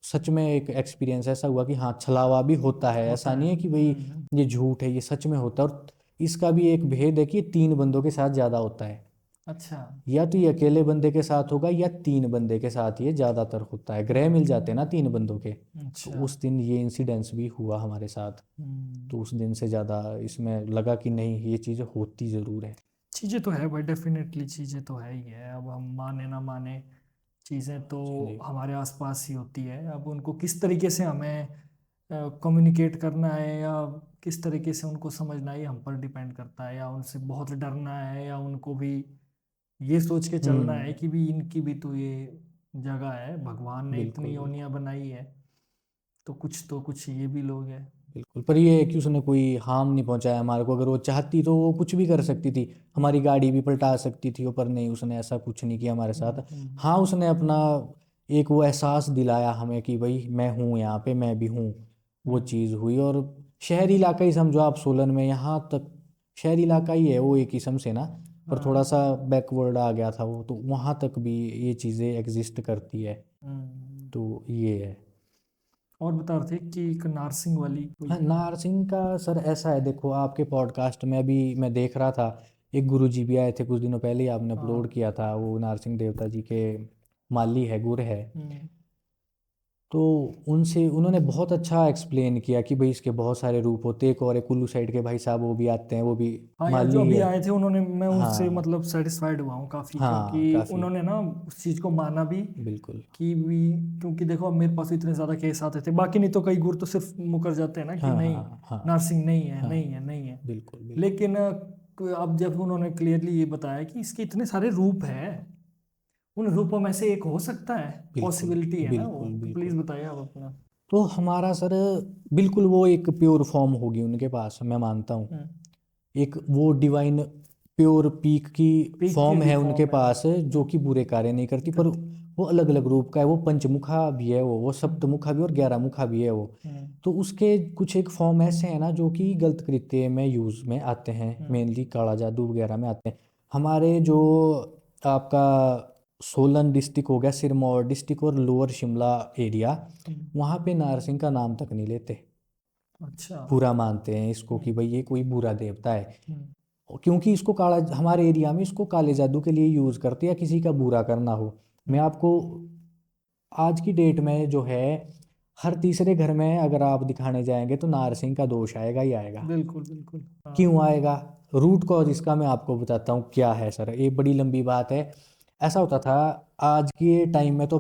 सच में एक एक्सपीरियंस ऐसा हुआ कि हाँ छलावा भी होता है, ऐसा नहीं है कि भाई ये झूठ है, ये सच में होता है। और इसका भी एक भेद है कि ये 3 बंदों के साथ ज़्यादा होता है। अच्छा। या तो ये अकेले बंदे के साथ होगा या 3 बंदे के साथ ये ज्यादातर होता है। ग्रह मिल जाते हैं ना 3 बंदों के। तो अच्छा। उस दिन ये इंसिडेंस भी हुआ हमारे साथ। तो उस दिन से ज्यादा इसमें लगा कि नहीं ये चीजें होती जरूर है। चीज़ें तो है भाई, डेफिनेटली चीज़ें तो है ही है। अब हम माने ना माने, चीज़ें तो जी हमारे आसपास ही होती है। अब उनको किस तरीके से हमें कम्युनिकेट करना है या किस तरीके से उनको समझना है ये हम पर डिपेंड करता है। या उनसे बहुत डरना है या उनको भी ये सोच के चलना है हम्म। कि भी इनकी भी तो ये जगह है, भगवान ने बिल्कुल इतनी बिल्कुल। योनियां बनाई है तो कुछ ये भी लोग हैं। बिल्कुल पर ये है कि उसने कोई हार्म नहीं पहुंचाया हमारे को। अगर वो चाहती तो वो कुछ भी कर सकती थी, हमारी गाड़ी भी पलटा सकती थी वो, पर नहीं उसने ऐसा कुछ नहीं किया हमारे साथ। हाँ उसने अपना एक वो एहसास दिलाया हमें कि भाई मैं हूँ यहाँ पे, मैं भी हूँ। वो चीज़ हुई। और शहरी इलाका ही समझो आप, सोलन में यहाँ तक शहरी इलाका ही है वो एक किस्म से ना, पर थोड़ा सा बैकवर्ड आ गया था वो, तो वहाँ तक भी ये चीज़ें एग्जिस्ट करती है। हम्म। तो ये है। और बता रहे थे कि एक नारसिंग वाली कोई। हाँ नारसिंह का सर ऐसा है, देखो आपके पॉडकास्ट में अभी मैं देख रहा था, एक गुरुजी भी आए थे कुछ दिनों पहले ही, आपने अपलोड हाँ। किया था। वो नारसिंह देवता जी के माली है, गुर है। हम्म। तो उनसे उन्होंने बहुत अच्छा एक्सप्लेन किया कि भाई इसके बहुत सारे रूप होते हैं। एक और एक कुल्लू साइड के भाई साहब वो भी आते हैं, वो भी हाँ यार, जो माली अभी है। आए थे उन्होंने, मैं उनसे हाँ मतलब सेटिस्फाइड हुआ हूँ काफ़ी, हाँ क्योंकि काफ़ी। उन्होंने ना उस चीज़ को माना भी बिल्कुल। कि भी, क्योंकि देखो अब मेरे पास इतने ज़्यादा केस आते थे, बाकी नहीं तो कई गुर तो सिर्फ मुकर जाते हैं ना कि हाँ नहीं, हाँ हाँ नर्सिंग नहीं है, हाँ। नहीं है, नहीं है। बिल्कुल बिल्कुल। लेकिन अब जब उन्होंने क्लियरली ये बताया कि इसके इतने सारे रूप हैं, उन रूपों में से एक हो सकता है, बिल्कुल पॉसिबिलिटी है ना वो, बिल्कुल तो प्लीज़ बिल्कुल। बताइए आप अपना। तो हमारा सर बिल्कुल वो एक प्योर फॉर्म होगी उनके पास, मैं मानता हूँ। हम्म। एक वो डिवाइन प्योर पीक की पीक की फॉर्म भी है उनके फॉर्म है वो। पास, जो कि बुरे कार्य नहीं करती। पर करती। वो अलग अलग रूप का है, वो पंचमुखा भी है, वो सप्तमुखा भी और 11 मुखा भी है वो। हम्म। तो उसके कुछ एक फॉर्म ऐसे हैं ना जो कि गलत कृत्य में यूज में आते हैं, हम्म। मेनली काला जादू वगैरह में आते हैं। हमारे जो आपका सोलन डिस्ट्रिक्ट हो गया, सिरमौर डिस्ट्रिक्ट और लोअर शिमला एरिया, वहाँ पे नारसिंह का नाम तक नहीं लेते। अच्छा। बुरा मानते हैं इसको कि हम्म। भाई ये कोई बुरा देवता है। हम्म। क्योंकि इसको काला, हमारे एरिया में इसको काले जादू के लिए यूज करते हैं या किसी का बुरा करना हो। मैं हम्म। आपको आज की डेट में जो है हर तीसरे घर में अगर आप दिखाने जाएंगे तो नारसिंह का दोष आएगा ही आएगा। बिल्कुल बिल्कुल। हाँ। क्यों आएगा? रूट कॉज इसका मैं आपको बताता हूँ क्या है सर, ये बड़ी लंबी बात है। ऐसा होता था, आज के टाइम में तो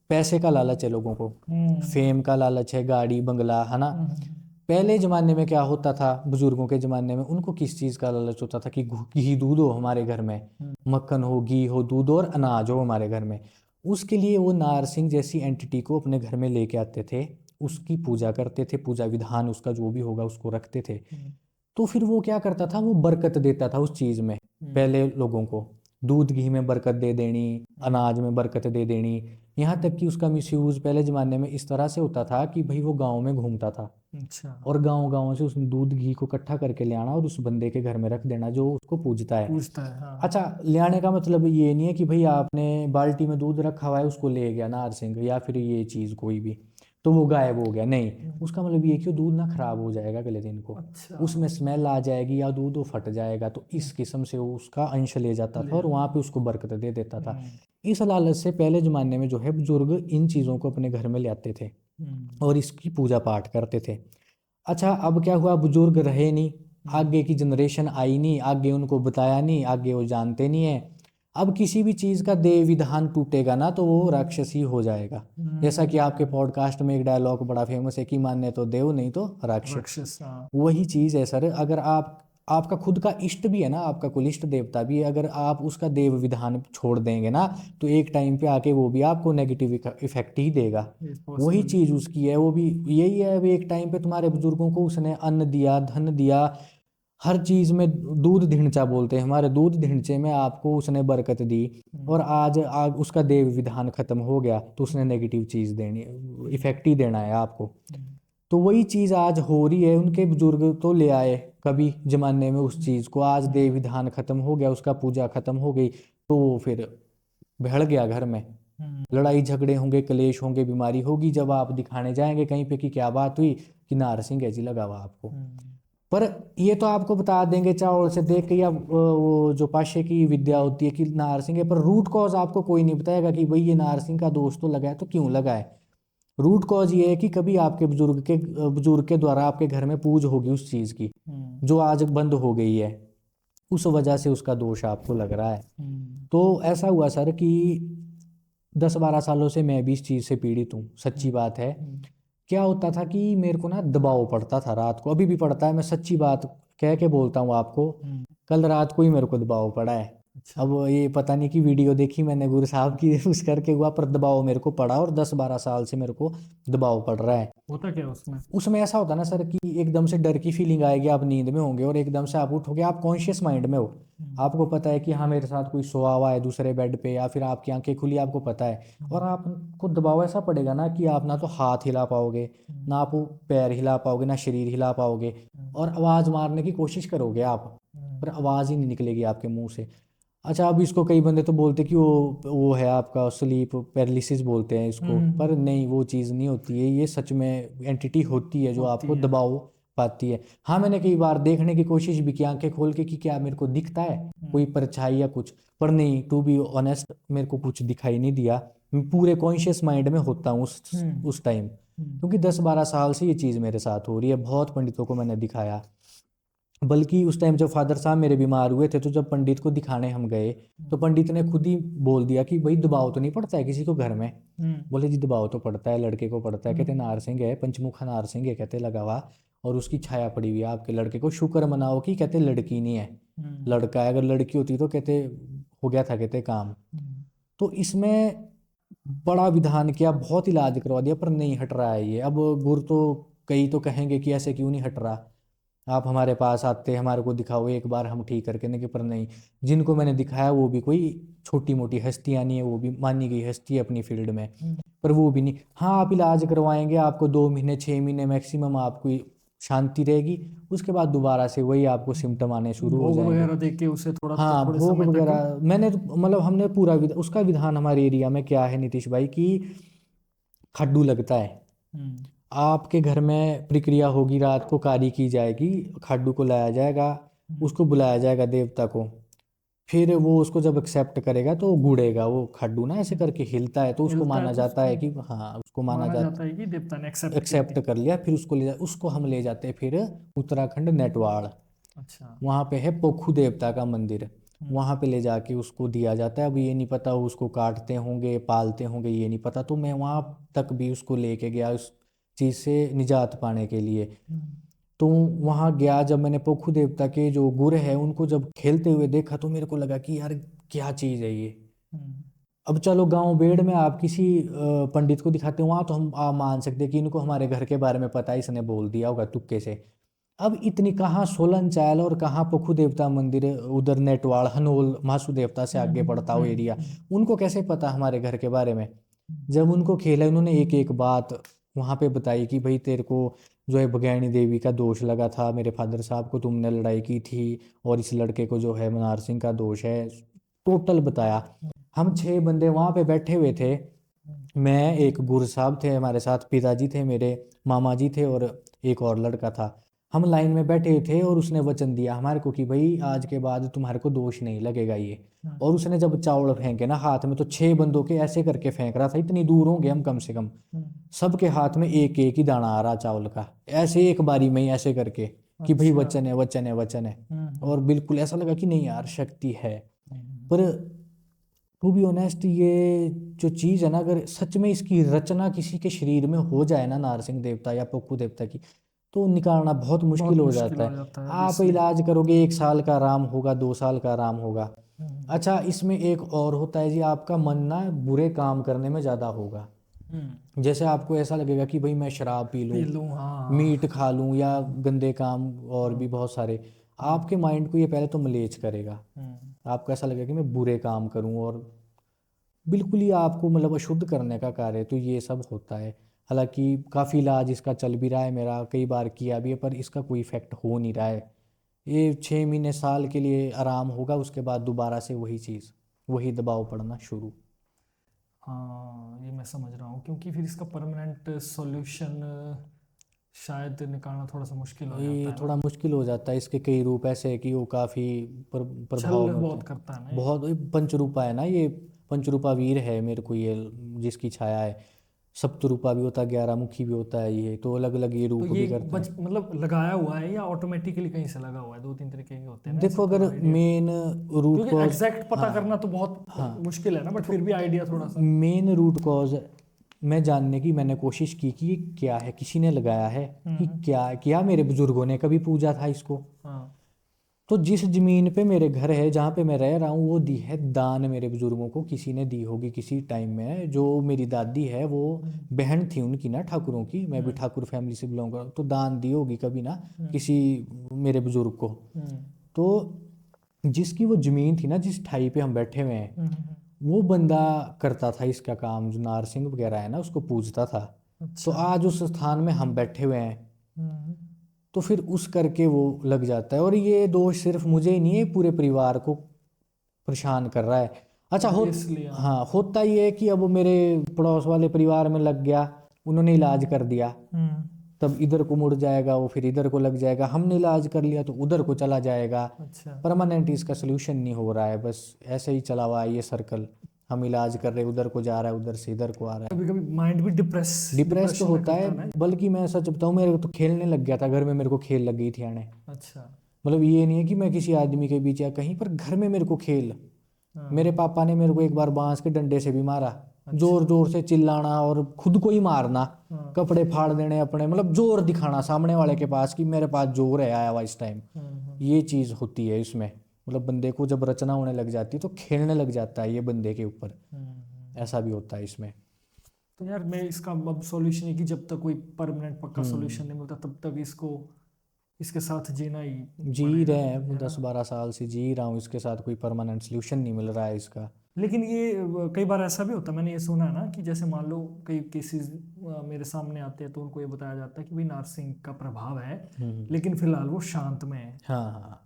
पैसे का लालच है लोगों को, हम्म। फेम का लालच है, गाड़ी बंगला है ना। हम्म। पहले जमाने में क्या होता था, बुजुर्गों के जमाने में उनको किस चीज़ का लालच होता था कि घी दूध हो हमारे घर में, हम्म। मक्खन हो, घी हो, दूध हो और अनाज हो हमारे घर में। उसके लिए वो नारसिंह जैसी एंटिटी को अपने घर में लेके आते थे, उसकी पूजा करते थे, पूजा विधान उसका जो भी होगा उसको रखते थे। हम्म। तो फिर वो क्या करता था, वो बरकत देता था उस चीज़ में पहले लोगों को। दूध घी में बरकत दे देनी, अनाज में बरकत दे देनी। यहाँ तक कि उसका मिसयूज़ पहले ज़माने में इस तरह से होता था कि भाई वो गाँव में घूमता था अच्छा, और गाँव गाँव से उस दूध घी को इकट्ठा करके ले आना और उस बंदे के घर में रख देना जो उसको पूजता है। पूछता है, हाँ। अच्छा, ले आने का मतलब ये नहीं है कि भाई आपने बाल्टी में दूध रखा हुआ है उसको ले गया नारसिंह या फिर ये चीज़ कोई भी तो वो गायब हो गया, नहीं। उसका मतलब ये कि वो दूध ना खराब हो जाएगा अगले दिन को, अच्छा, उसमें स्मेल आ जाएगी या दूध वो फट जाएगा, तो इस किस्म से वो उसका अंश ले जाता था और वहाँ पे उसको बरकत दे देता था। इस लालच से पहले ज़माने में जो है बुजुर्ग इन चीज़ों को अपने घर में ले आते थे और इसकी पूजा पाठ करते थे। अच्छा, अब क्या हुआ, बुजुर्ग रहे नहीं, आगे की जनरेशन आई नहीं, आगे उनको बताया नहीं, आगे वो जानते नहीं है। अब किसी भी चीज़ का देव विधान टूटेगा ना तो वो राक्षसी हो जाएगा। जैसा कि आपके पॉडकास्ट में एक डायलॉग बड़ा फेमस है कि माने तो देव नहीं तो राक्षस। राक्षस, हाँ। वही चीज़ है सर, अगर आप आपका खुद का इष्ट भी है ना, आपका कुल इष्ट देवता भी है, अगर आप उसका देव विधान छोड़ देंगे ना तो एक टाइम पे आके वो भी आपको नेगेटिव इफेक्ट ही देगा। वही पॉसिबल। चीज़ उसकी है, वो भी यही है। अभी एक टाइम पे तुम्हारे बुजुर्गों को उसने अन्न दिया, धन दिया, हर चीज़ में दूध ढिंचा बोलते हैं हमारे, दूध ढिंचे में आपको उसने बरकत दी और आज उसका देव विधान खत्म हो गया तो उसने नेगेटिव चीज़ देनी, इफेक्ट ही देना है आपको। तो वही चीज़ आज हो रही है, उनके बुजुर्ग तो ले आए कभी जमाने में उस चीज़ को, आज देव विधान खत्म हो गया, उसका पूजा खत्म हो गई तो वो फिर बिगड़ गया घर में, लड़ाई झगड़े होंगे, कलेश होंगे, बीमारी होगी। जब आप दिखाने जाएंगे कहीं पे कि क्या बात हुई, कि नारसिंह जी लगा हुआ आपको, पर ये तो आपको बता देंगे चावल से देख के या वो जो पाशे की विद्या होती है कि नारसिंह है, पर रूट कॉज आपको कोई नहीं बताएगा कि भाई ये नारसिंह का दोष तो लगा है तो क्यों लगा है। रूट कॉज ये है कि कभी आपके बुजुर्ग के द्वारा आपके घर में पूज होगी उस चीज़ की जो आज बंद हो गई है, उस वजह से उसका दोष आपको लग रहा है। तो ऐसा हुआ सर कि 10-12 सालों से मैं भी इस चीज़ से पीड़ित हूँ, सच्ची बात है। क्या होता था कि मेरे को ना दबाव पड़ता था रात को, अभी भी पड़ता है, मैं सच्ची बात कह के बोलता हूँ आपको। कल रात को ही मेरे को दबाव पड़ा है। अब ये पता नहीं कि वीडियो देखी मैंने गुरु साहब की उस करके हुआ, पर दबाव मेरे को पड़ा और 10-12 साल से मेरे को दबाव पड़ रहा है। होता क्या उसमें? उसमें ऐसा होता ना सर कि एकदम से डर की फीलिंग आएगी, आप नींद में होंगे और एकदम से आप उठोगे, आप कॉन्शियस माइंड में हो, आपको पता है कि हाँ मेरे साथ कोई सोया हुआ है दूसरे बेड पे, या फिर आपकी आंखें खुली, आपको पता है, और आपको दबाव ऐसा पड़ेगा ना कि आप ना तो हाथ हिला पाओगे, ना आप पैर हिला पाओगे, ना शरीर हिला पाओगे, और आवाज़ मारने की कोशिश करोगे आप, पर आवाज़ ही नहीं निकलेगी आपके मुंह से। अच्छा, अब इसको कई बंदे तो बोलते कि वो है आपका स्लीप पैरालिसिस बोलते हैं इसको, पर नहीं, वो चीज़ नहीं होती है, ये सच में एंटिटी होती है जो होती आपको है। दबाव पाती है। हाँ, मैंने कई बार देखने की कोशिश भी की आंखें खोल के कि क्या मेरे को दिखता है कोई परछाई या कुछ, पर नहीं, टू बी ऑनेस्ट मेरे को कुछ दिखाई नहीं दिया। मैं पूरे कॉन्शियस माइंड में होता हूँ उस टाइम, क्योंकि 10-12 साल से ये चीज़ मेरे साथ हो रही है, बहुत पंडितों को मैंने दिखाया। बल्कि उस टाइम जब फादर साहब मेरे बीमार हुए थे तो जब पंडित को दिखाने हम गए तो पंडित ने खुद ही बोल दिया कि भाई दबाव तो नहीं पड़ता है किसी को घर में। बोले जी दबाव तो पड़ता है, लड़के को पड़ता है। कहते नारसिंह है, पंचमुखा नारसिंह है, कहते लगा हुआ, और उसकी छाया पड़ी हुई है आपके लड़के को, शुक्र मनाओ कि कहते लड़की नहीं है, लड़का है, अगर लड़की होती तो कहते हो गया था कहते काम। तो इसमें बड़ा विधान किया, बहुत इलाज करवा दिया, पर नहीं हट रहा है ये। अब गुरु तो कई तो कहेंगे कि ऐसे क्यों नहीं हट रहा, आप हमारे पास आते, हमारे को दिखाओ एक बार, हम ठीक करके देंगे, पर नहीं। जिनको मैंने दिखाया वो भी कोई छोटी मोटी हस्तियाँ नहीं है, वो भी मानी गई हस्ती है अपनी फील्ड में, पर वो भी नहीं। हाँ, आप इलाज करवाएंगे, आपको 2 महीने 6 महीने मैक्सिमम आपको शांति रहेगी, उसके बाद दोबारा से वही आपको सिम्टम आने शुरू हो भोग जाएंगे। वगैरह देके उसे थोड़ा हाँ, थोड़े भोग समय तक। वगैरह मैंने तो मतलब हमने पूरा उसका विधान हमारे एरिया में क्या है नीतीश भाई कि खड्डू लगता है, आपके घर में प्रक्रिया होगी, रात को कारी की जाएगी, खाडू को लाया जाएगा, उसको बुलाया जाएगा देवता को, फिर वो उसको जब एक्सेप्ट करेगा तो गुड़ेगा वो खड्डू ना, ऐसे करके हिलता है, तो उसको हिलता है माना तो जाता है कि हाँ, उसको माना माना जाता, जाता है कि देवता ने एक्सेप्ट कर एक्सेप्ट ली। कर लिया। फिर उसको हम ले जाते हैं फिर उत्तराखंड नेटवाड़, अच्छा। वहाँ पे है पोखू देवता का मंदिर, वहाँ पे ले जाके उसको दिया जाता है। अब ये नहीं पता उसको काटते होंगे पालते होंगे, ये नहीं पता, तो मैं वहाँ तक भी उसको लेके गया उस चीज़ से निजात पाने के लिए। तो वहाँ गया, जब मैंने पोखू देवता के जो गुर है उनको जब खेलते हुए देखा तो मेरे को लगा कि यार क्या चीज़ है ये। अब चलो गांव बेड़ में आप किसी पंडित को दिखाते हो, वहाँ तो हम आप मान सकते हैं कि इनको हमारे घर के बारे में पता है, इसने बोल दिया होगा तुक्के से। अब इतनी कहाँ सोलन चैल और कहाँ पखू देवता मंदिर, उधर नेटवाड़ हनोल महासू देवता से आगे पड़ता वो एरिया, उनको कैसे पता हमारे घर के बारे में। जब उनको खेला उन्होंने एक एक बात वहाँ पे बताई कि भाई तेरे को जो है भगैनी देवी का दोष लगा था, मेरे फादर साहब को तुमने लड़ाई की थी, और इस लड़के को जो है मनार सिंह का दोष है। टोटल बताया। हम 6 बंदे वहाँ पे बैठे हुए थे। मैं, एक गुरु साहब थे हमारे साथ, पिताजी थे मेरे, मामा जी थे और एक और लड़का था। हम लाइन में बैठे थे और उसने वचन दिया हमारे को कि भाई आज के बाद तुम्हारे को दोष नहीं लगेगा ये। और उसने जब चावल फेंके ना हाथ में, तो 6 बंदों के ऐसे करके फेंक रहा था, इतनी दूर होंगे हम कम से कम, सबके हाथ में एक एक ही दाना आ रहा चावल का, ऐसे एक बारी में ही ऐसे करके कि भाई अच्छा। वचन है वचन है वचन है। और बिल्कुल ऐसा लगा कि नहीं यार शक्ति है। पर टू बी ऑनेस्ट, ये जो चीज़ है ना, अगर सच में इसकी रचना किसी के शरीर में हो जाए ना, नारसिंह देवता या पप्पू देवता की, तो निकालना बहुत मुश्किल बहुत हो मुश्किल जाता हो है। जाता है आप ऑब्वियसली। इलाज करोगे 1 साल का आराम होगा, 2 साल का आराम होगा। अच्छा, इसमें एक और होता है जी, आपका मन ना बुरे काम करने में ज़्यादा होगा। जैसे आपको ऐसा लगेगा कि भाई मैं शराब पी पी लूँ, लूँ, हाँ। मीट खा लूँ, या गंदे काम और भी बहुत सारे, आपके माइंड को ये पहले तो मलेज करेगा। आपको ऐसा लगेगा कि मैं बुरे काम करूँ, और बिल्कुल ही आपको मतलब अशुद्ध करने का कार्य, तो ये सब होता है। हालांकि काफ़ी इलाज इसका चल भी रहा है, मेरा कई बार किया भी है, पर इसका कोई इफेक्ट हो नहीं रहा है। ये 6 महीने साल के लिए आराम होगा, उसके बाद दोबारा से वही चीज़, वही दबाव पड़ना शुरू। हाँ, ये मैं समझ रहा हूँ, क्योंकि फिर इसका परमानेंट सॉल्यूशन शायद निकालना थोड़ा सा मुश्किल हो जाता ये है थोड़ा ना। मुश्किल हो जाता है। इसके कई रूप ऐसे है कि वो काफ़ी प्रभाव छल में होते बहुत हैं। करता है ना ये। बहुत, ये पंचरूपा है ना, ये पंचरूपा वीर है मेरे को ये, जिसकी छाया है। सप्तरूपा भी होता है, 11 मुखी भी होता है, ये तो अलग अलग ये तो रूप ये भी करता है। मतलब लगाया हुआ है या ऑटोमेटिकली कहीं से लगा हुआ है? दो तीन तरीके के होते हैं ना, ऐसे देखो, अगर थोड़ा आइडिया। मेन रूट क्योंकि कॉज, एग्जैक्ट पता करना हाँ तो बहुत हाँ, मुश्किल है ना, बट देखो फिर भी आइडिया थोड़ा सा। मेन रूट कॉज मैं जानने की मैंने कोशिश की कि ये क्या है, किसी ने लगाया है, कि क्या किया, मेरे बुजुर्गों ने कभी पूजा था इसको। हाँ। तो जिस जमीन पे मेरे घर है, जहाँ पे मैं रह रहा हूँ, वो दी है दान, मेरे बुजुर्गों को किसी ने दी होगी किसी टाइम में। जो मेरी दादी है, वो बहन थी उनकी ना ठाकुरों की, मैं भी ठाकुर फैमिली से बिलोंग करता हूँ, तो दान दी होगी कभी ना किसी मेरे बुजुर्ग को। तो जिसकी वो जमीन थी ना, जिस ठाई पे हम बैठे हुए हैं, वो बंदा करता था इसका काम, जो नारसिंह वगैरह है ना, उसको पूजता था। तो अच्छा। आज उस स्थान में हम बैठे हुए हैं, हम्म। तो फिर उस करके वो लग जाता है। और ये दोष सिर्फ मुझे ही नहीं है, पूरे परिवार को परेशान कर रहा है। अच्छा हो, ऑब्वियसली हाँ। हाँ, होता ये है कि अब वो मेरे पड़ोस वाले परिवार में लग गया, उन्होंने इलाज कर दिया, हम्म। तब इधर को मुड़ जाएगा वो, फिर इधर को लग जाएगा, हमने इलाज कर लिया तो उधर को चला जाएगा। अच्छा। परमानेंट इसका सोल्यूशन नहीं हो रहा है, बस ऐसे ही चला हुआ है ये सर्कल। हम इलाज कर रहे हैं, उधर को जा रहा है, उधर से इधर को आ रहा है। कभी कभी माइंड भी डिप्रेस तो डिप्रेशन में होता करता है, है ना। बल्कि मैं सच बताऊं, मेरे को तो खेलने लग गया था घर में, मेरे को खेल लग गई थी आने। अच्छा। मतलब ये नहीं है कि मैं किसी आदमी के बीच या कहीं पर, घर में मेरे को खेल। मेरे हाँ। पापा ने मेरे को एक बार बांस के डंडे से भी मारा, जोर अच्छा। जोर से चिल्लाना और खुद को ही मारना, हाँ। कपड़े फाड़ देने अपने, मतलब जोर दिखाना सामने वाले के पास कि मेरे पास जोर है आया हुआ इस टाइम। ये चीज़ होती है इसमें। मतलब बंदे को जब रचना होने लग जाती है तो खेलने लग जाता है ये बंदे के ऊपर, ऐसा भी होता है इसमें। तो यार मैं इसका अब सॉल्यूशन है कि जब तक कोई परमानेंट पक्का सॉल्यूशन हम्म, नहीं मिलता तब तक इसको इसके साथ जीना ही जी पड़ेगा, रहे हैं, है ना। 10-12 साल से जी रहा हूँ इसके साथ, कोई परमानेंट सोल्यूशन नहीं मिल रहा है इसका। लेकिन ये कई बार ऐसा भी होता है, मैंने ये सुना है ना, कि जैसे मान लो कई केसेस मेरे सामने आते हैं तो उनको ये बताया जाता है कि भाई नारसिंह का प्रभाव है, हम्म, लेकिन फिलहाल वो शांत में है। हाँ हाँ,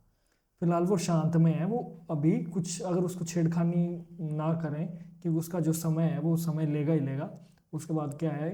फिलहाल वो शांत में है, वो अभी कुछ अगर उसको छेड़खानी ना करें, क्योंकि उसका जो समय है वो समय लेगा ही लेगा। उसके बाद क्या है,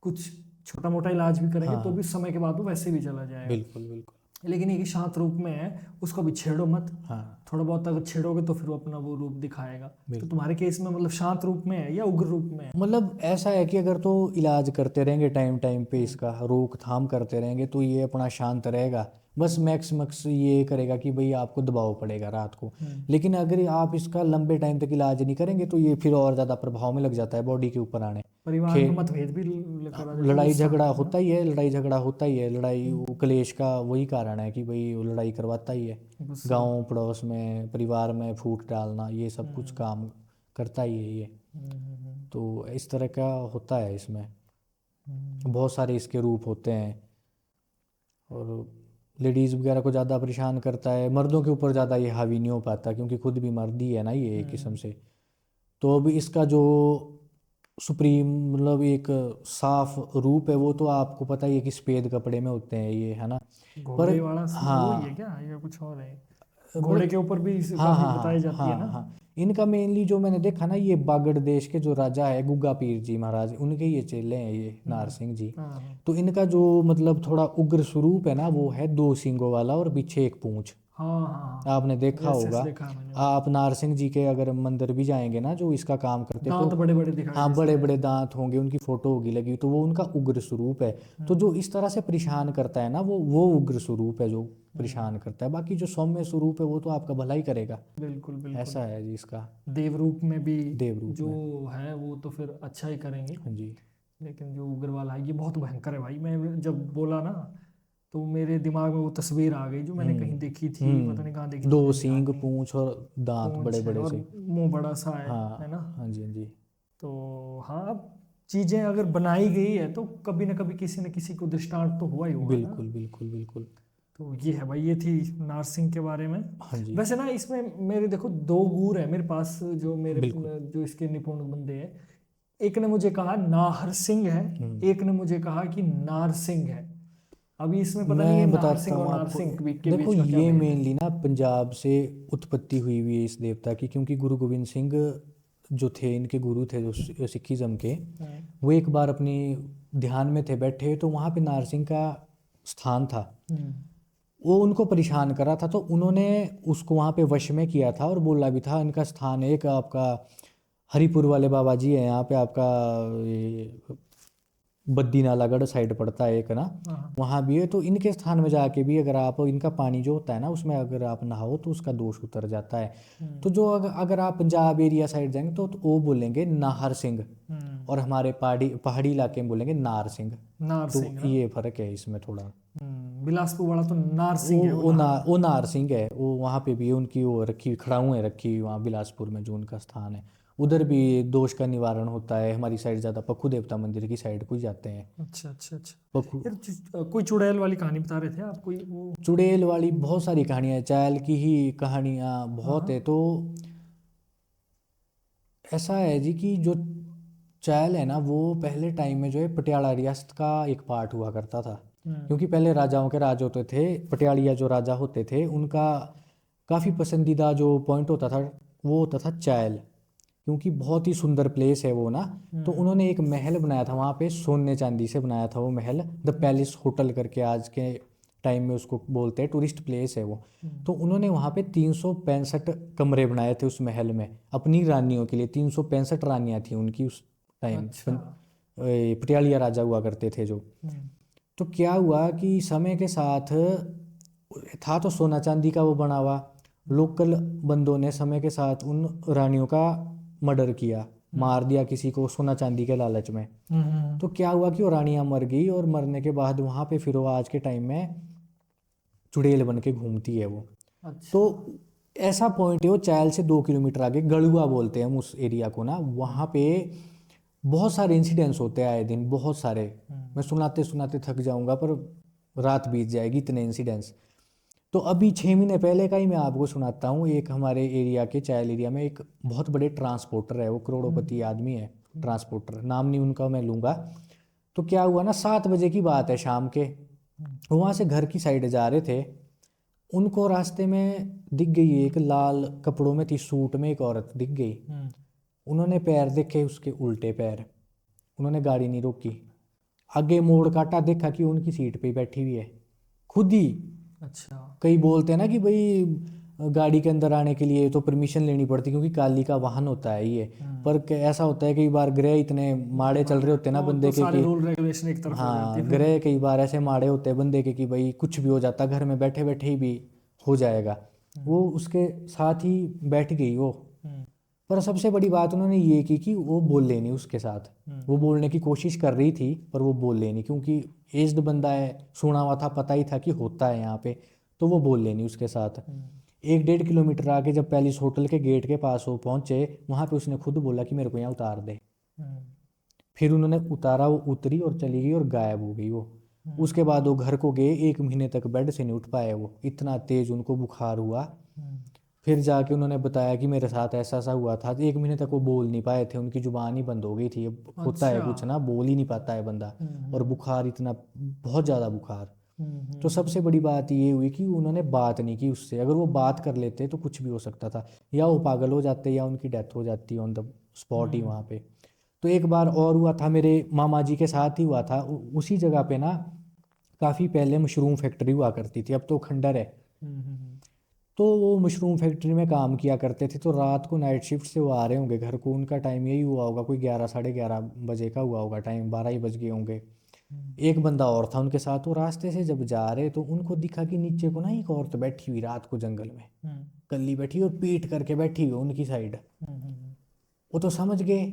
कुछ छोटा मोटा इलाज भी करेंगे हाँ तो भी हाँ, समय के बाद वो वैसे भी चला जाएगा। बिल्कुल बिल्कुल, लेकिन ये कि शांत रूप में है, उसको अभी छेड़ो मत। हाँ थोड़ा बहुत अगर छेड़ोगे तो फिर वो अपना वो रूप दिखाएगा। तो बिल्कुल। तुम्हारे केस में मतलब शांत रूप में है या उग्र रूप में है? मतलब ऐसा है कि अगर तो इलाज करते रहेंगे टाइम टाइम पे, हम्म। इसका रोकथाम करते रहेंगे, तो ये अपना शांत रहेगा। बस मैक्स मैक्स ये करेगा कि भाई आपको दबाव पड़ेगा रात को। हम्म। लेकिन अगर आप इसका लंबे टाइम तक इलाज नहीं करेंगे तो ये फिर और ज़्यादा प्रभाव में लग जाता है बॉडी के ऊपर आने। परिवार में खेल, मतभेद भी लेकर आ जाएगा लड़ाई गुस्सा झगड़ा आना, है ना। होता ही है, लड़ाई झगड़ा होता ही है, लड़ाई हम्म। वो क्लेश का वही कारण है कि भाई वो लड़ाई करवाता ही है। गुस्सा। गांव पड़ोस में, परिवार में फूट डालना, ये सब कुछ हम्म। काम करता ही है ये। हम्म। तो इस तरह का होता है इसमें, हम्म। बहुत सारे इसके रूप होते हैं। और लेडीज़ वगैरह को ज़्यादा परेशान करता है, मर्दों के ऊपर ज़्यादा ये हावी नहीं हो पाता क्योंकि खुद भी मर्द ही है ना ये एक किस्म से। तो अब इसका जो सुप्रीम मतलब एक साफ रूप है वो तो आपको पता ही है कि सफ़ेद कपड़े में होते हैं ये, है ना। पर घोड़े वाला वो ही है हाँ, क्या या कुछ और है? घोड़े मतलब के ऊपर भी हाँ काफी हाँ बताई हाँ जाती है हाँ ना। हाँ, इनका मेनली जो मैंने देखा ना, ये बागड़ देश के जो राजा है गुग्गा पीर जी महाराज, उनके ये चेले हैं ये हम्म। नारसिंह जी। हाँ हाँ तो इनका जो मतलब थोड़ा उग्र स्वरूप है ना, वो है दो सींगों वाला और पीछे एक पूंछ। हाँ हाँ। आपने देखा यस होगा। यस, देखा है मैंने वो। आप नारसिंह जी के अगर मंदिर भी जाएंगे ना जो इसका काम करते तो, दांत बड़े बड़े दिखाई हाँ थे बड़े इसके। बड़े दांत होंगे, उनकी फोटो होगी लगी, तो वो उनका उग्र स्वरूप है। तो हम्म जो इस तरह से परेशान करता है ना, वो उग्र स्वरूप है जो हम्म। परेशान करता है। बाकी जो सौम्य स्वरूप है वो तो आपका भला ही करेगा। बिल्कुल बिल्कुल। ऐसा है जी इसका। देव रूप में भी देव रूप जो में। है वो तो फिर अच्छा ही करेंगे। हाँ जी। लेकिन जो उग्र वाला है ये बहुत भयंकर है भाई। मैं जब बोला ना तो मेरे दिमाग में वो तस्वीर आ गई जो मैंने कहीं देखी थी, पता नहीं कहाँ देखी थी, दो मुझे ध्यान सींग नहीं। पूंछ और दांत बड़े पूंछ है बड़े और से। मुंह बड़ा सा है हाँ ना। हाँ जी हाँ जी। तो हाँ, अब चीजें अगर बनाई गई है तो कभी ना कभी किसी न किसी को दृष्टांत तो हुआ ही होगा ना। बिल्कुल बिल्कुल बिल्कुल। तो ये है भाई, ये थी नारसिंह के बारे में। हाँ जी। वैसे ना इसमें मेरे देखो दो गूर है मेरे पास, जो मेरे बिल्कुल। जो इसके निपुण बंदे हैं। एक ने मुझे कहा नाहर सिंह है, हम्म। एक ने मुझे कहा कि नार सिंह है। अभी इसमें पता नहीं ये मैं नाहर बताता सिंह और हूँ नार आपको। सिंह के देखो बीच का क्या ये भेद है? मेनली ना पंजाब से उत्पत्ति हुई हुई है इस देवता की, क्योंकि गुरु गोविंद सिंह जो थे, इनके गुरु थे जो सिखिज्म के, हम्म वो एक बार अपनी ध्यान में थे बैठे, तो वहाँ पे नारसिंह का स्थान था। हम्म वो उनको परेशान करा था, तो उन्होंने उसको वहाँ पे वश में किया था और बोला भी था इनका स्थान एक आपका हरिपुर वाले बाबा जी है यहाँ पे आपका, ये बद्दी नालागढ़ साइड पड़ता है एक ना, हाँ वहाँ भी है। तो इनके स्थान में जाके भी अगर आप इनका पानी जो होता है ना उसमें अगर आप नहाओ तो उसका दोष उतर जाता है। हम्म तो जो अगर आप पंजाब एरिया साइड जाएंगे तो वो बोलेंगे नाहर सिंह, हम्म। और हमारे पहाड़ी पहाड़ी इलाके में बोलेंगे नार सिंह। नार तो सिंह ना। ये फर्क है इसमें थोड़ा। बिलासपुर वाला तो नार सिंह है, वो नाहर। वो नार सिंह है, वो वहाँ पे भी है उनकी वो रखी खड़ाऊँ रखी हुई वहाँ बिलासपुर में जो उनका स्थान है। उधर भी दोष का निवारण होता है। हमारी साइड ज़्यादा पखू देवता मंदिर की साइड को ही जाते हैं। अच्छा अच्छा अच्छा। पखू यार कोई चुड़ैल वाली कहानी बता रहे थे आप, कोई वो? चुड़ैल वाली बहुत सारी कहानियाँ हैं, चैल की ही कहानियाँ हाँ बहुत हाँ। है। तो ऐसा है जी कि जो चैल है ना, वो पहले टाइम में जो है पटियाला रियासत का एक पार्ट हुआ करता था। हम्म क्योंकि पहले राजाओं के राज होते थे, पटियालिया जो राजा होते थे उनका काफ़ी पसंदीदा जो पॉइंट होता था वो होता था चैल, क्योंकि बहुत ही सुंदर प्लेस है वो ना। तो हम्म उन्होंने एक महल बनाया था वहाँ पे, सोने चांदी से बनाया था वो महल, द पैलेस होटल करके आज के टाइम में उसको बोलते हैं, टूरिस्ट प्लेस है वो। हम्म। तो उन्होंने वहाँ पे 365 कमरे बनाए थे उस महल में अपनी रानियों के लिए। 365 रानियाँ थी उनकी उस टाइम। अच्छा। पटियालिया राजा हुआ करते थे जो। हम्म तो क्या हुआ कि समय के साथ था तो सोना चांदी का वो बना हुआ, लोकल बंदों ने समय के साथ उन रानियों का मर्डर किया, हम्म मार दिया किसी को सोना चांदी के लालच में। हम्म। तो क्या हुआ कि वो रानियां मर गई, और मरने के बाद वहाँ पे फिर वो आज के टाइम में चुड़ैल बन के घूमती है वो। तो अच्छा। ऐसा पॉइंट है वो चैल से 2 किलोमीटर आगे, गड़ुआ बोलते हैं हम उस एरिया को ना। वहाँ हम्म पे बहुत सारे इंसिडेंट्स होते हैं आए दिन, बहुत सारे। हम्म मैं सुनाते सुनाते थक जाऊंगा पर रात बीत जाएगी, इतने इंसिडेंट्स। तो अभी 6 महीने पहले का ही मैं आपको सुनाता हूँ। एक हमारे एरिया के चैल एरिया में एक बहुत बड़े ट्रांसपोर्टर है, वो करोड़ोपति आदमी है। हम्म ट्रांसपोर्टर नाम नहीं उनका मैं लूँगा। तो क्या हुआ ना, 7 बजे की बात है शाम के, वो वहाँ से घर की साइड जा रहे थे। उनको रास्ते में दिख गई एक लाल कपड़ों में थी, सूट में एक औरत दिख गई। हम्म। उन्होंने पैर देखे उसके उल्टे पैर। उन्होंने गाड़ी नहीं रोकी, आगे मोड़ काटा, देखा कि उनकी सीट पे ही बैठी हुई है खुद ही। अच्छा। कई बोलते हैं ना कि भाई गाड़ी के अंदर आने के लिए तो परमिशन लेनी पड़ती क्योंकि काली का वाहन होता है ये। हम्म। पर ऐसा होता है कई बार ग्रह इतने माड़े चल रहे होते हैं ना तो बंदे के सारे कि, रूल रेगुलेशन एक तरफ हो जाती है हाँ फिर। ग्रह कई बार ऐसे माड़े होते हैं बंदे के कि भाई कुछ भी हो जाता, घर में बैठे बैठे ही भी हो जाएगा। हम्म वो उसके साथ ही बैठ गई वो। हम्म पर सबसे बड़ी बात उन्होंने ये की कि वो बोले नहीं उसके साथ। हम्म वो बोलने की कोशिश कर रही थी पर वो बोले नहीं, क्योंकि एज्ड बंदा है, सुना हुआ था, पता ही था कि होता है यहाँ पे। तो वो बोले नहीं उसके साथ। हम्म 1-1.5 किलोमीटर आगे जब पैलेस होटल के गेट के पास वो पहुंचे, वहाँ पे उसने खुद बोला कि मेरे को यहाँ उतार दे। हम्म। फिर उन्होंने उतारा, वो उतरी और चली गई और गायब हो गई वो। उसके बाद वो घर को गए, 1 महीने तक बेड से नहीं उठ पाए, वो इतना तेज उनको बुखार हुआ। फिर जाके उन्होंने बताया कि मेरे साथ ऐसा ऐसा हुआ था। 1 महीने तक वो बोल नहीं पाए थे, उनकी जुबान ही बंद हो गई थी। अब होता है अच्छा। कुछ ना, बोल ही नहीं पाता है बंदा। और बुखार इतना, बहुत ज़्यादा बुखार। तो सबसे बड़ी बात ये हुई कि उन्होंने बात नहीं की उससे। अगर वो बात कर लेते तो कुछ भी हो सकता था, या वो पागल हो जाते या उनकी डेथ हो जाती ऑन द स्पॉट ही वहाँ पे। तो एक बार और हुआ था, मेरे मामा जी के साथ ही हुआ था। उसी जगह पे ना काफ़ी पहले मशरूम फैक्ट्री हुआ करती थी, अब तो खंडर है। तो वो मशरूम फैक्ट्री में काम किया करते थे। तो रात को नाइट शिफ्ट से वो आ रहे होंगे घर को, उनका टाइम यही हुआ होगा, कोई 11 साढ़े 11 बजे का हुआ होगा टाइम, 12 ही बज गए होंगे। एक बंदा और था उनके साथ। वो रास्ते से जब जा रहे तो उनको दिखा कि नीचे को ना एक औरत बैठी हुई रात को जंगल में, कल्ली बैठी और पीट करके बैठी हुई उनकी साइड। वो तो समझ गए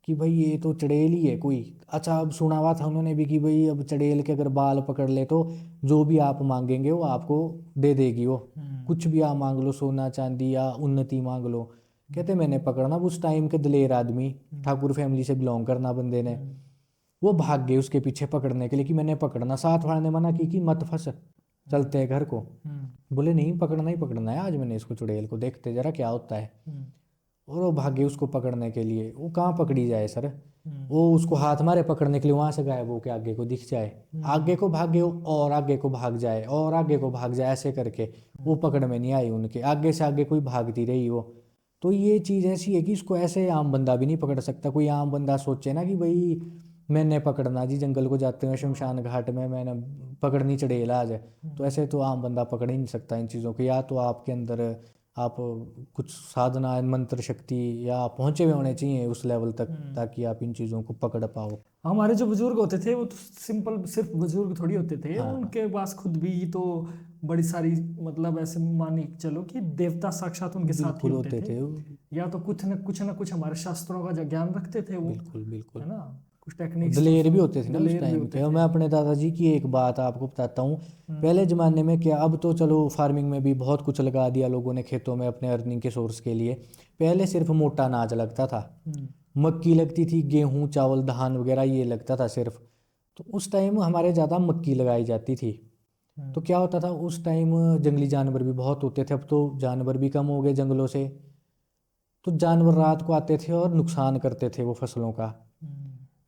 कि भाई ये तो चड़ेल ही है कोई। अच्छा, अब सुना हुआ था उन्होंने भी कि भाई अब चड़ेल के अगर बाल पकड़ ले तो जो भी आप मांगेंगे वो आपको दे देगी वो। कुछ भी आप मांग लो, सोना चांदी या उन्नति मांग लो। कहते मैंने पकड़ना उस टाइम के दलेर आदमी, ठाकुर फैमिली से बिलोंग करना बंदे ने। वो भाग गए उसके पीछे पकड़ने के लिए कि मैंने पकड़ना। साथ वाले ने मना की कि मत फंस, चलते हैं घर को। बोले नहीं, पकड़ना ही पकड़ना है आज मैंने इसको, चुड़ैल को, देखते जरा क्या होता है। और वो भागे उसको पकड़ने के लिए। वो कहाँ पकड़ी जाए सर, वो उसको हाथ मारे पकड़ने के लिए, वहां से गायब होके आगे को दिख जाए, आगे को भागे वो, और आगे को भाग जाए, और आगे को भाग जाए, ऐसे करके वो पकड़ में नहीं आई उनके। आगे से आगे कोई भागती रही वो। तो ये चीज़ ऐसी है कि इसको ऐसे आम बंदा भी नहीं पकड़ सकता। कोई आम बंदा सोचे ना कि भाई मैंने पकड़ना जी, जंगल को जाते हुए शमशान घाट में मैंने पकड़नी चड़ेल आज, तो ऐसे तो आम बंदा पकड़ ही नहीं सकता इन चीज़ों को। या तो आपके अंदर आप कुछ साधना, मंत्र शक्ति या पहुंचे हुए होने चाहिए उस लेवल तक, ताकि आप इन चीज़ों को पकड़ पाओ। हमारे जो बुजुर्ग होते थे वो तो सिंपल सिर्फ बुजुर्ग थोड़ी होते थे, हाँ उनके पास खुद भी तो बड़ी सारी, मतलब ऐसे मानी चलो कि देवता साक्षात उनके साथ ही बिल्कुल होते होते थे। थे, या तो कुछ ना कुछ हमारे शास्त्रों का जो ज्ञान रखते थे वो, बिल्कुल बिल्कुल। है ना, कुछ और टेक्निक्स तो दलेर भी होते थे ना उस दलेर भी टाइम होते के। और थे। मैं अपने दादाजी की एक बात आपको बताता हूँ। पहले ज़माने में क्या, अब तो चलो फार्मिंग में भी बहुत कुछ लगा दिया लोगों ने खेतों में अपने अर्निंग के सोर्स के लिए। पहले सिर्फ मोटा अनाज लगता था, मक्की लगती थी, गेहूँ चावल धान वगैरह ये लगता था सिर्फ। तो उस टाइम हमारे ज़्यादा मक्की लगाई जाती थी। तो क्या होता था उस टाइम, जंगली जानवर भी बहुत होते थे। अब तो जानवर भी कम हो गए जंगलों से। तो जानवर रात को आते थे और नुकसान करते थे वो फसलों का।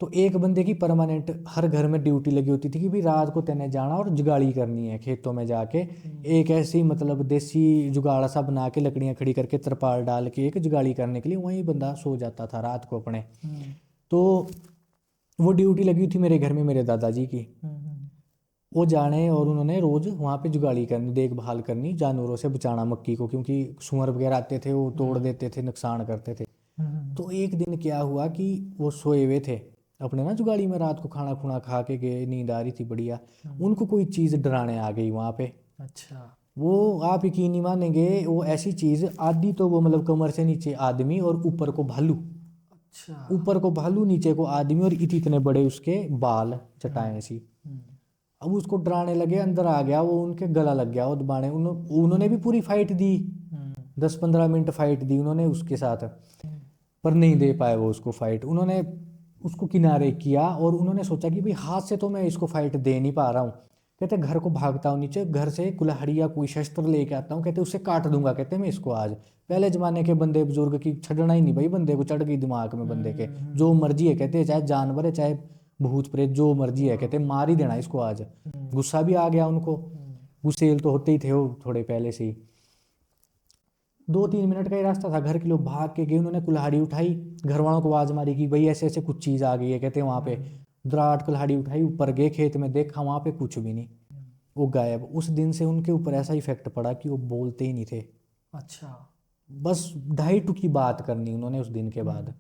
तो एक बंदे की परमानेंट हर घर में ड्यूटी लगी होती थी कि भी रात को तेने जाना और जुगाड़ी करनी है खेतों में जाके। एक ऐसी मतलब देसी जुगाड़ सा बना के, लकड़ियाँ खड़ी करके, तरपाल डाल के एक जुगाड़ी करने के लिए वहीं बंदा सो जाता था रात को अपने। तो वो ड्यूटी लगी थी मेरे घर में मेरे दादाजी की। वो जाने और उन्होंने रोज वहाँ पे जुगाड़ी करनी, देखभाल करनी, जानवरों से बचाना मक्की को, क्योंकि सुअर वगैरह आते थे वो तोड़ देते थे, नुकसान करते थे। तो एक दिन क्या हुआ कि वो सोए हुए थे अपने ना जुगाड़ी में, रात को खाना खुना खा के गए, नींद आ रही थी बढ़िया। उनको कोई चीज़ डराने आ गई वहाँ पे। अच्छा। वो आप यकीन नहीं मानेंगे, वो ऐसी चीज़ आधी तो वो मतलब कमर से नीचे आदमी और ऊपर को भालू, अच्छा। ऊपर को भालू नीचे को आदमी, और इतने बड़े उसके बाल, चटाएं सी। अब उसको डराने लगे, अंदर आ गया वो, उनके गला लग गया वो दबाने। उन्होंने भी पूरी फाइट दी, 10-15 मिनट फाइट दी उन्होंने उसके साथ, पर नहीं दे पाए वो उसको फाइट। उन्होंने उसको किनारे किया और उन्होंने सोचा कि भाई हाथ से तो मैं इसको फाइट दे नहीं पा रहा हूँ। कहते घर को भागता हूँ नीचे, घर से कुल्हाड़ी या कोई शस्त्र लेके आता हूँ, कहते उससे काट दूंगा, कहते मैं इसको आज। पहले जमाने के बंदे बुजुर्ग की छड़ना ही नहीं भाई, बंदे को चढ़ गई दिमाग में बंदे के, जो मर्जी है कहते, चाहे जानवर है चाहे भूत प्रेत जो मर्जी है, कहते मार ही देना इसको आज। गुस्सा भी आ गया उनको, गुस्सेल तो होते ही थे वो थोड़े पहले से ही। 2-3 मिनट का ही रास्ता था, घर के लोग भाग के गए, उन्होंने कुल्हाड़ी उठाई, घर वालों को आवाज मारी कि भाई ऐसे ऐसे कुछ चीज़ आ गई है, कहते वहाँ पे दराट कुल्हाड़ी उठाई, ऊपर गए खेत में, देखा वहाँ पे कुछ भी नहीं, वो गायब। उस दिन से उनके ऊपर ऐसा इफेक्ट पड़ा कि वो बोलते ही नहीं थे। अच्छा। बस ढाई टुकी बात करनी उन्होंने उस दिन के बाद।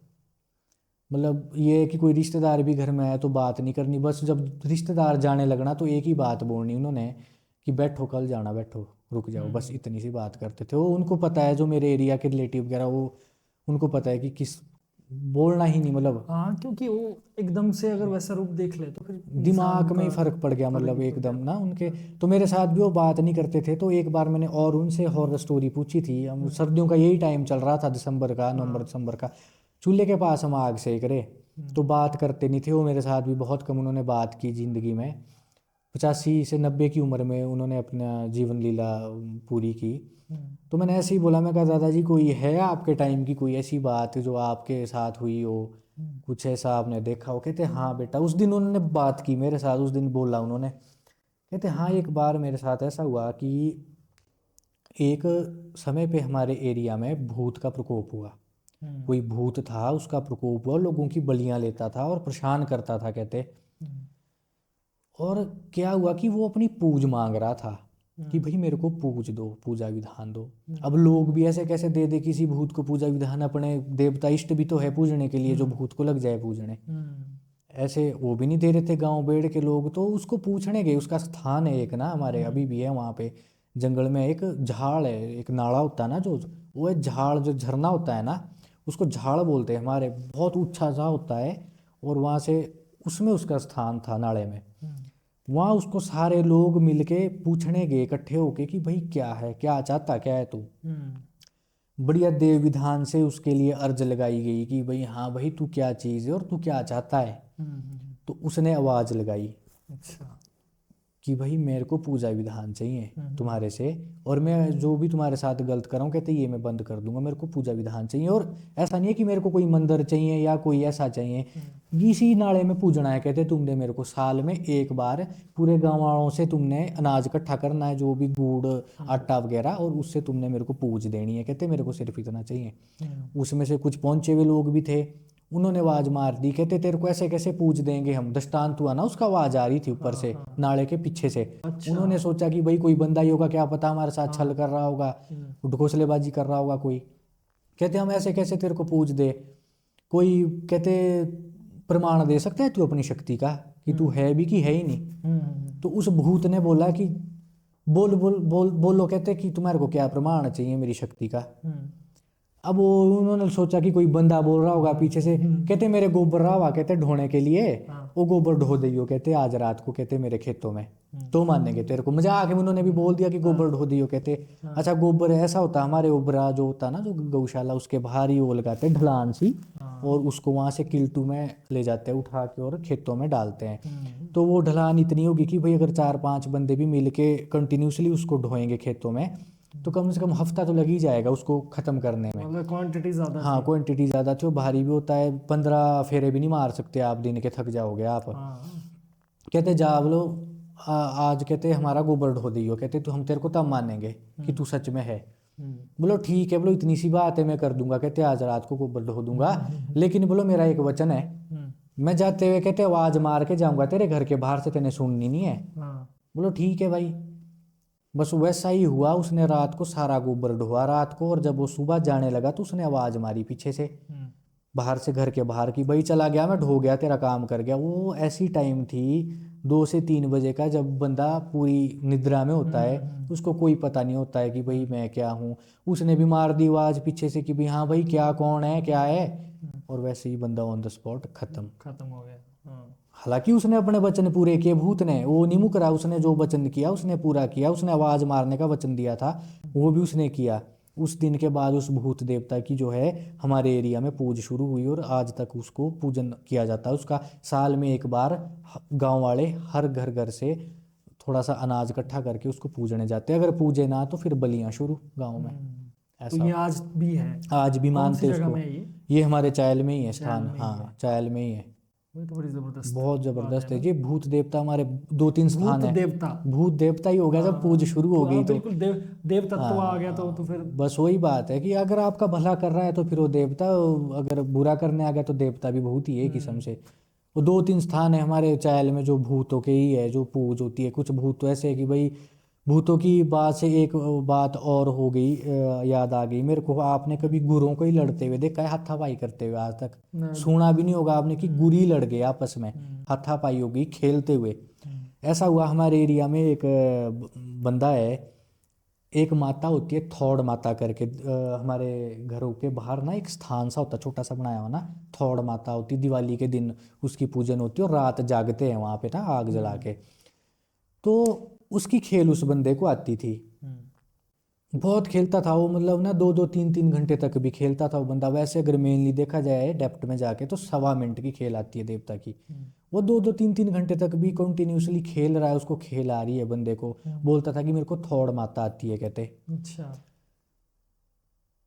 मतलब ये है कि कोई रिश्तेदार भी घर में आए तो बात नहीं करनी, बस जब रिश्तेदार जाने लगना तो एक ही बात बोलनी उन्होंने कि बैठो कल जाना, बैठो रुक जाओ, बस इतनी सी बात करते थे वो। उनको पता है, जो मेरे एरिया के रिलेटिव वगैरह, वो उनको पता है कि किस बोलना ही नहीं, मतलब हाँ, क्योंकि वो एकदम से अगर वैसा रूप देख ले तो फिर इंसान दिमाग में ही का फर्क पड़ गया, फर्क मतलब ही पड़ एकदम ना जाता उनके। तो मेरे साथ भी वो बात नहीं करते थे। तो एक बार मैंने और उनसे हॉरर स्टोरी पूछी थी। हम सर्दियों का यही टाइम चल रहा था, दिसंबर का, नवंबर दिसंबर का। चूल्हे के पास हम आग सेक रहे, तो बात करते नहीं थे वो मेरे साथ भी बहुत कम उन्होंने बात की ज़िंदगी में। 85 से 90 की उम्र में उन्होंने अपना जीवन लीला पूरी की। तो मैंने ऐसे ही बोला, मैं कहा दादाजी कोई है आपके टाइम की कोई ऐसी बात जो आपके साथ हुई हो, कुछ ऐसा आपने देखा हो? कहते हाँ बेटा। उस दिन उन्होंने बात की मेरे साथ, उस दिन बोला उन्होंने, कहते हाँ एक बार मेरे साथ ऐसा हुआ कि एक समय पे हमारे एरिया में भूत का प्रकोप हुआ। कोई भूत था, उसका प्रकोप हुआ, लोगों की बलियां लेता था और परेशान करता था कहते। और क्या हुआ कि वो अपनी पूज मांग रहा था कि भाई मेरे को पूज दो, पूजा विधान दो। अब लोग भी ऐसे कैसे दे दे किसी भूत को पूजा विधान? अपने देवता इष्ट भी तो है पूजने के लिए, जो भूत को लग जाए पूजने, ऐसे वो भी नहीं दे रहे थे गांव बेड़ के लोग। तो उसको पूछने गए, उसका स्थान है एक ना हमारे, अभी भी है वहाँ पे जंगल में, एक झाड़ है, एक नाला होता है ना, जो वो है झाड़, जो झरना होता है ना, उसको झाड़ बोलते हैं हमारे, बहुत ऊंचा सा होता है। और वहाँ से उसमें उसका स्थान था नाले में। वहाँ उसको सारे लोग मिलके पूछने गए इकट्ठे होके कि भाई क्या है, क्या चाहता क्या है तू? बढ़िया देव विधान से उसके लिए अर्ज लगाई गई कि भाई हाँ भाई तू क्या चीज़ है और तू क्या चाहता है। तो उसने आवाज़ लगाई अच्छा। कि भाई मेरे को पूजा विधान चाहिए तुम्हारे से, और मैं जो भी तुम्हारे साथ गलत कर रहा हूँ कहते ये मैं बंद कर दूंगा, मेरे को पूजा विधान चाहिए। और ऐसा नहीं है कि मेरे को कोई मंदिर चाहिए या कोई ऐसा चाहिए, इसी नाले में पूजना है कहते। तुमने मेरे को साल में एक बार पूरे गाँव वालों से तुमने अनाज इकट्ठा करना है, जो भी गुड़ आटा वगैरह, और उससे तुमने मेरे को पूज देनी है कहते, मेरे को सिर्फ इतना चाहिए। उसमें से कुछ पहुंचे हुए लोग भी थे, उन्होंने आवाज मार दी, कहते तेरे को ऐसे कैसे पूज देंगे हम, दृष्टांत हुआ ना, उसका आवाज आ रही थी ऊपर से नाले के पीछे से। उन्होंने सोचा कि भाई कोई बंदा ही होगा, क्या पता हमारे साथ छल कर रहा होगा, ढकोसलेबाजी कर रहा होगा कोई। कहते हम ऐसे कैसे तेरे को पूज दे कोई? कहते प्रमाण दे सकता है तू अपनी शक्ति का कि तू है भी कि है ही नहीं? तो उस भूत ने बोला कि बोल बोल बोल बोलो, कहते कि तुम्हारे को क्या प्रमाण चाहिए मेरी शक्ति का? अब वो उन्होंने सोचा कि कोई बंदा बोल रहा होगा पीछे से, कहते मेरे गोबर रहा हुआ कहते ढोने के लिए, वो गोबर ढो दियो कहते आज रात को कहते मेरे खेतों में, तो मानेंगे तेरे को? मजाक में उन्होंने भी बोल दिया कि गोबर ढो दियो कहते। अच्छा गोबर ऐसा होता हमारे ओबरा जो होता ना, जो गौशाला, उसके बाहर ही वो लगाते हैं ढलान सी, और उसको वहां से किल्टू में ले जाते हैं उठा के और खेतों में डालते हैं। तो वो ढलान इतनी होगी कि भाई अगर 4-5 बंदे भी मिल के कंटिन्यूसली उसको ढोएंगे खेतों में, तो कम से कम हफ्ता तो लग ही जाएगा उसको खत्म करने में। मतलब क्वांटिटी ज़्यादा हाँ थी। क्वांटिटी ज़्यादा थी, वो भारी भी होता है, 15 फेरे भी नहीं मार सकते आप दिन के, थक जाओगे आप। कहते जा बोलो आज कहते हमारा गोबर ढो दियो कहते, तो हम तेरे को तब मानेंगे कि तू सच में है। बोलो ठीक है, बोलो इतनी सी बात है मैं कर दूंगा कहते, आज रात को गोबर ढो दूंगा, लेकिन बोलो मेरा एक वचन है, मैं जाते हुए कहते आवाज मार के जाऊंगा तेरे घर के बाहर से, तेने सुननी नहीं है। बोलो ठीक है भाई। बस वैसा ही हुआ, उसने रात को सारा गोबर ढोआ रात को, और जब वो सुबह जाने लगा तो उसने आवाज मारी पीछे से, बाहर से, घर के बाहर की, भाई चला गया मैं ढो गया, तेरा काम कर गया। वो ऐसी टाइम थी 2 से 3 बजे का, जब बंदा पूरी निद्रा में होता है, उसको कोई पता नहीं होता है कि भाई मैं क्या हूँ। उसने भी मार दी आवाज पीछे से कि भाई हाँ भाई क्या, कौन है, क्या है, और वैसे ही बंदा ऑन द स्पॉट खत्म हो गया। हालांकि उसने अपने वचन पूरे किए, भूत ने वो नहीं मुकरा, उसने जो वचन किया उसने पूरा किया, उसने आवाज मारने का वचन दिया था वो भी उसने किया। उस दिन के बाद उस भूत देवता की जो है हमारे एरिया में पूज शुरू हुई, और आज तक उसको पूजन किया जाता है उसका। साल में एक बार गांव वाले हर घर घर से थोड़ा सा अनाज इकट्ठा करके उसको पूजने जाते हैं, अगर पूजे ना तो फिर बलियां शुरू गांव में। तो ऐसा ये आज भी है? आज भी कौन सी मानते जगह उसको। में है ये? ये हमारे चायल में ही है चायल स्थान, में ही हाँ है। चायल में ही है। वो तो बड़ी जबरदस्त बहुत बात जबरदस्त है ना। ये भूत देवता, हमारे 2-3 स्थान भूत है। देवता। भूत देवता ही हो गया जब पूज शुरू हो गई तो। बिल्कुल देव तत्व आ गया तो फिर। बस वही बात है कि अगर आपका भला कर रहा है तो फिर वो देवता, अगर बुरा करने आ गया तो देवता भी भूत ही है एक किस्म से। वो 2-3 स्थान है हमारे चायल में जो भूतों के ही है जो पूज होती है। कुछ भूत तो ऐसे है कि भाई भूतों की बात से एक बात और हो गई, याद आ गई मेरे को, आपने कभी गुरों को ही लड़ते हुए देखा है, हाथापाई करते हुए? आज तक सुना भी नहीं होगा आपने कि गुरी लड़ गए आपस में, हाथापाई हो गई खेलते हुए। ऐसा हुआ हमारे एरिया में, एक बंदा है, एक माता होती है थौड़ माता करके, हमारे घरों के बाहर ना एक स्थान सा होता है छोटा सा बनाया हुआ ना, थौड़ माता होती, दिवाली के दिन उसकी पूजन होती है और रात जागते हैं वहाँ पे ना आग जला के। तो उसकी खेल उस बंदे को आती थी। बहुत खेलता था वो, मतलब ना 2-2 3-3 घंटे तक भी खेलता था वो बंदा। वैसे अगर मेनली देखा जाए डेप्थ में जाके तो 1.25 मिनट की खेल आती है देवता की। वो 2-2 3-3 घंटे तक भी कंटिन्यूसली खेल रहा है, उसको खेल आ रही है बंदे को। बोलता था कि मेरे को थोड़ माता आती है कहते। अच्छा।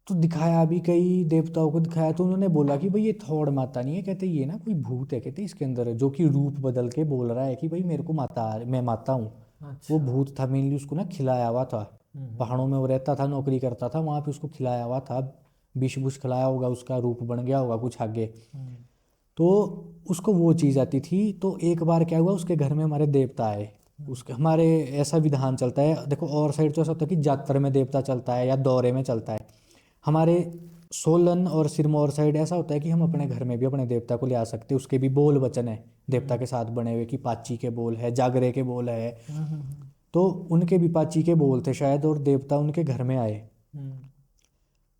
तो दिखाया भी, कई देवताओं को दिखाया तो उन्होंने बोला कि भाई ये थोड़ माता नहीं है कहते, ये ना कोई भूत है कहते इसके अंदर, जो कि रूप बदल के बोल रहा है कि भाई मेरे को मैं माता हूँ। वो अच्छा। भूत था मेनली, उसको ना खिलाया हुआ था। हम्म। पहाड़ों में वो रहता था, नौकरी करता था वहां पे, उसको खिलाया हुआ था। विष बुष खिलाया होगा, उसका रूप बन गया होगा कुछ आगे। हम्म। तो उसको वो चीज़ आती थी। तो एक बार क्या हुआ, उसके घर में हमारे देवता आए। उसके हमारे ऐसा विधान चलता है देखो, और साइड तो ऐसा होता है कि जातर में देवता चलता है या दौरे में चलता है। हमारे सोलन और सिरमौर साइड ऐसा होता है कि हम अपने घर में भी अपने देवता को ले आ सकते हैं। उसके भी बोल वचन है देवता के साथ बने हुए, कि पाची के बोल है, जागरे के बोल है। तो उनके भी पाची के बोल थे शायद, और देवता उनके घर में आए। हम्म।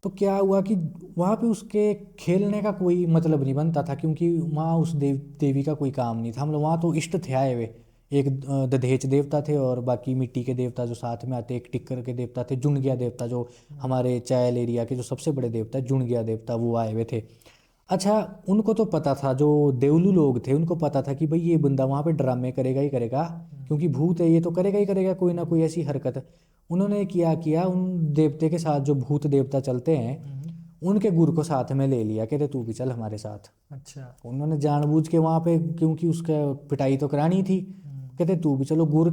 तो क्या हुआ कि वहाँ पे उसके खेलने का कोई मतलब नहीं बनता था, क्योंकि वहाँ उस देवी का कोई काम नहीं था। मतलब वहाँ तो इष्ट थे आए हुए, एक दधेच देवता थे, और बाकी मिट्टी के देवता जो साथ में आते, एक टिक्कर के देवता थे, जुणगिया देवता जो हमारे चायल एरिया के जो सबसे बड़े देवता है जुणगिया देवता, वो आए हुए थे। अच्छा, उनको तो पता था, जो देवलू लोग थे उनको पता था कि भाई ये बंदा वहाँ पे ड्रामे करेगा ही करेगा, क्योंकि भूत है ये तो करेगा ही करेगा कोई ना कोई ऐसी हरकत। उन्होंने किया किया उन देवते के साथ, जो भूत देवता चलते हैं, उनके गुरु को साथ में ले लिया, कहते तू भी चल हमारे साथ। अच्छा। उन्होंने जानबूझ के वहाँ पे, क्योंकि उसका पिटाई तो करानी थी, कहते तू भी चलो। गुर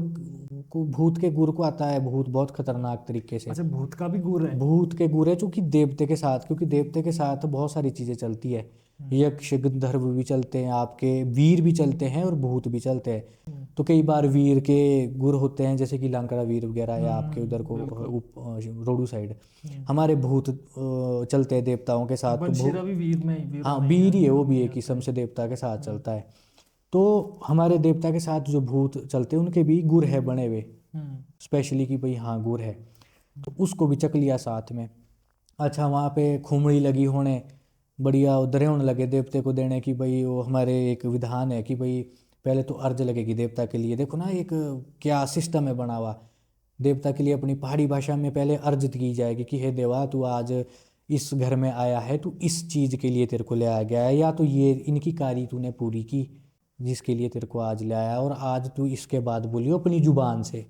को, भूत के गुर को आता है भूत बहुत खतरनाक तरीके से। अच्छा, भूत का भी गुर है। भूत के गुर है, चूंकि देवते के साथ, क्योंकि देवते के साथ बहुत सारी चीजें चलती है। यक्ष गंधर्व भी चलते हैं, आपके वीर भी चलते हैं, और भूत भी चलते हैं। तो कई बार वीर के गुर होते हैं, जैसे कि लंकारा वीर वगैरह, या आपके उधर को बिल्कुल। रोडू साइड हमारे भूत चलते हैं देवताओं के साथ। तो बंशीरा भी वीर में, वीरों हाँ, में ही वीर ही है, वो वीरों में भी ही एक आता किस्म है। से देवता के साथ चलता है। तो हमारे देवता के साथ जो भूत चलते हैं उनके भी गुर है बने हुए, हम्म। स्पेशली कि भाई हाँ गुर है। तो उसको भी चक लिया साथ में। अच्छा, वहाँ पे खुमड़ी लगी होने, बढ़िया उधरे होने लगे देवते को देने की। भाई वो हमारे एक विधान है कि भाई पहले तो अर्ज लगेगी देवता के लिए। देखो ना एक क्या सिस्टम है बना हुआ। देवता के लिए अपनी पहाड़ी भाषा में पहले अर्ज की जाएगी कि हे देवा, तू आज इस घर में आया है, तू इस चीज़ के लिए तेरे को ले आया गया है, या तो ये इनकी कारी तूने पूरी की जिसके लिए तेरे को आज ले आया, और आज तू इसके बाद बोलियो अपनी जुबान से।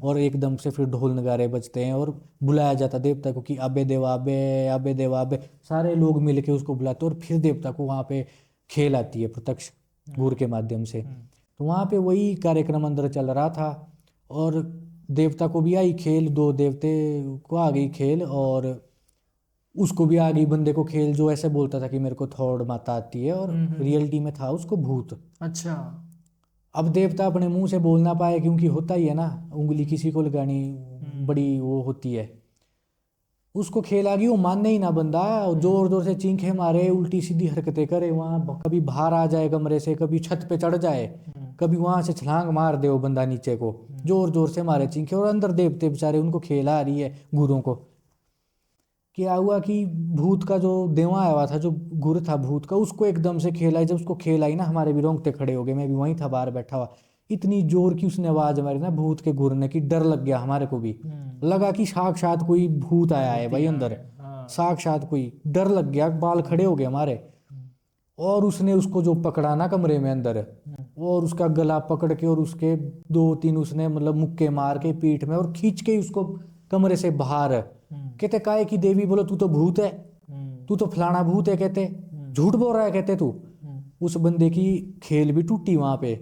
और एकदम से फिर ढोल नगारे बजते हैं, और बुलाया जाता देवता को कि अबे देवा अबे, अबे देवा अबे। सारे लोग मिल के उसको बुलाते, और फिर देवता को वहाँ पे खेल आती है प्रत्यक्ष गुर के माध्यम से। तो वहाँ पे वही कार्यक्रम अंदर चल रहा था, और देवता को भी आई खेल, दो देवते को आ गई खेल, और उसको भी आ गई बंदे को खेल, जो ऐसे बोलता था कि मेरे को थोड़ माता आती है, और रियलिटी में था उसको भूत। अच्छा। अब देवता अपने मुंह से बोल ना पाए, क्योंकि होता ही है ना, उंगली किसी को लगानी बड़ी वो होती है। उसको खेल आ गई, वो मानने ही ना बंदा, जोर जोर से चीखे मारे, उल्टी सीधी हरकतें करे, वहां कभी बाहर आ जाए कमरे से, कभी छत पे चढ़ जाए, कभी वहां से छलांग मार दे वो बंदा नीचे को, जोर जोर से मारे चीखे। और अंदर देवते बेचारे, उनको खेल आ रही है गुरुओं को। क्या हुआ कि भूत का जो देवा आया हुआ था, जो गुरु था भूत का, उसको एकदम से खेल आई। जब उसको खेल आई ना, हमारे भी रोंगटे खड़े हो गए, मैं भी वहीं था बाहर बैठा हुआ। इतनी जोर की उसने आवाज मारी ना भूत के गुरु ने, कि डर लग गया हमारे को भी। लगा कि साक्षात कोई भूत आया है भाई अंदर, हाँ। साक्षात कोई। डर लग गया, बाल खड़े हो गए हमारे। और उसने उसको जो पकड़ा ना कमरे में अंदर, और उसका गला पकड़ के, और उसके 2-3 उसने मतलब मुक्के मार के पीठ में, और खींच के उसको कमरे से बाहर। कहते काय की देवी, बोलो तू तो भूत है, तू तो फलाना भूत है, कहते झूठ बोल रहा है कहते तू। उस बंदे की खेल भी टूटी वहां पे,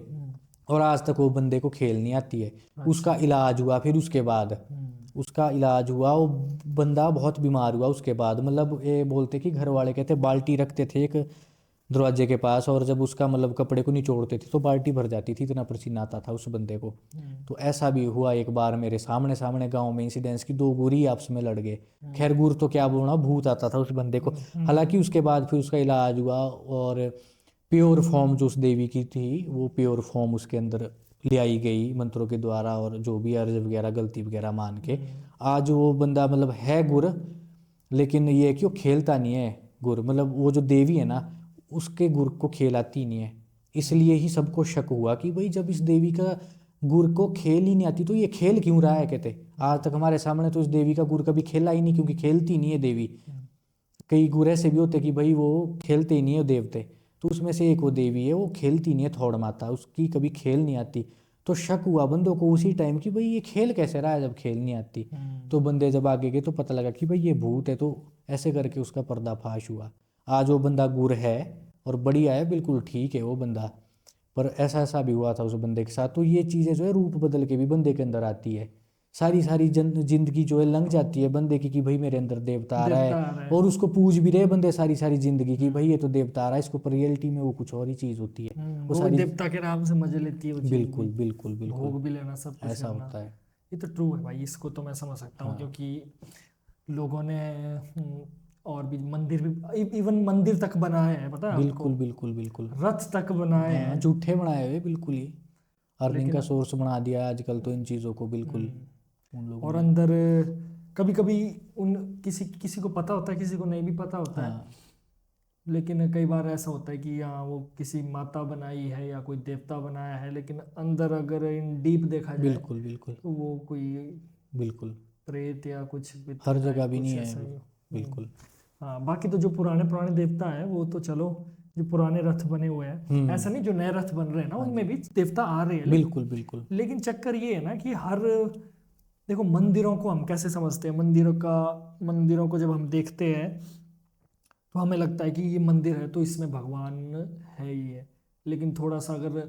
और आज तक वो बंदे को खेल नहीं आती है। उसका इलाज हुआ फिर उसके बाद, उसका इलाज हुआ, वो बंदा बहुत बीमार हुआ उसके बाद। मतलब ये बोलते कि घर वाले कहते बाल्टी रखते थे एक दरवाजे के पास, और जब उसका मतलब कपड़े को निचोड़ते थे तो बाल्टी भर जाती थी, इतना पसीना आता था उस बंदे को। तो ऐसा भी हुआ एक बार मेरे सामने सामने गांव में इंसिडेंस, की दो गुरी आपस में लड़ गए। खैर गुर तो क्या बोलना, भूत आता था उस बंदे को। हालांकि उसके बाद फिर उसका इलाज हुआ, और प्योर फॉर्म जो उस देवी की थी, वो प्योर फॉर्म उसके अंदर ले आई गई मंत्रों के द्वारा, और जो भी अर्ज वगैरह गलती वगैरह मान के आज वो बंदा मतलब है गुर। लेकिन ये है कि वो खेलता नहीं है गुर, मतलब वो जो देवी है ना, उसके गुर को खेल आती नहीं है। इसलिए ही सबको शक हुआ कि भाई जब इस देवी का गुर को खेल ही नहीं आती तो ये खेल क्यों रहा है कहते। आज तक हमारे सामने तो इस देवी का गुर कभी खेला ही नहीं, क्योंकि खेलती नहीं है देवी। कई गुर ऐसे भी होते कि भाई वो खेलते ही नहीं है देवते, तो उसमें से एक वो देवी है, वो खेलती नहीं है थोड़ माता, उसकी कभी खेल नहीं आती। तो शक हुआ बंदों को उसी टाइम कि भाई ये खेल कैसे रहा है जब खेल नहीं आती। तो बंदे जब आगे गए तो पता लगा कि भाई ये भूत है, तो ऐसे करके उसका पर्दाफाश हुआ। आज वो बंदा गुर है और बढ़िया है, बिल्कुल ठीक है वो बंदा। पर ऐसा ऐसा भी हुआ था उस बंदे के साथ। तो ये चीज़ें जो है रूप बदल के भी बंदे के अंदर आती है। सारी सारी जिंदगी जो है लंघ जाती है बंदे की भाई मेरे अंदर देवता आ रहा देवता है, आ रहा है। और उसको पूज भी रहे बंदे सारी सारी जिंदगी की भाई ये तो देवता आ रहा है इसको, पर रियलिटी में वो कुछ और ही चीज़ होती है। वो वो सारी देवता के नाम से मजे लेती है वो चीज बिल्कुल भी, बिल्कुल बिल्कुल भोग भी लेना, सब कुछ ऐसा करना। होता है। ये तो ट्रू है भाई, इसको तो मैं समझ सकता हूँ, हाँ क्योंकि लोगों ने और भी मंदिर भी, इवन मंदिर तक बनाए हैं, पता है आपको, बिल्कुल बिल्कुल बिल्कुल। रथ तक बनाए हाँ हैं। झूठे बनाए हुए बिल्कुल ही, अर्निंग का लेकिन सोर्स बना दिया आजकल तो इन चीज़ों को बिल्कुल उन लोगों और ने। अंदर कभी कभी उन किसी किसी को पता होता है, किसी को नहीं भी पता होता है। हाँ लेकिन कई बार ऐसा होता है कि हाँ वो किसी माता बनाई है या कोई देवता बनाया है, लेकिन अंदर अगर इन डीप देखा जाए बिल्कुल बिल्कुल तो वो कोई बिल्कुल प्रेत या कुछ हर पितृ जगह टाइप भी नहीं कुछ है ऐसा ही हो। बिल्कुल। हाँ, बाकी तो जो पुराने पुराने देवता हैं वो तो चलो, जो पुराने रथ बने हुए हैं, ऐसा नहीं जो नए रथ बन रहे हैं ना हाँ उनमें जी भी देवता आ रहे हैं, बिल्कुल बिल्कुल लेकिन चक्कर ये है ना कि हर, देखो मंदिरों को हम कैसे समझते हैं, मंदिरों को जब हम देखते हैं तो हमें लगता है कि ये मंदिर है तो इसमें भगवान है ही है। लेकिन थोड़ा सा अगर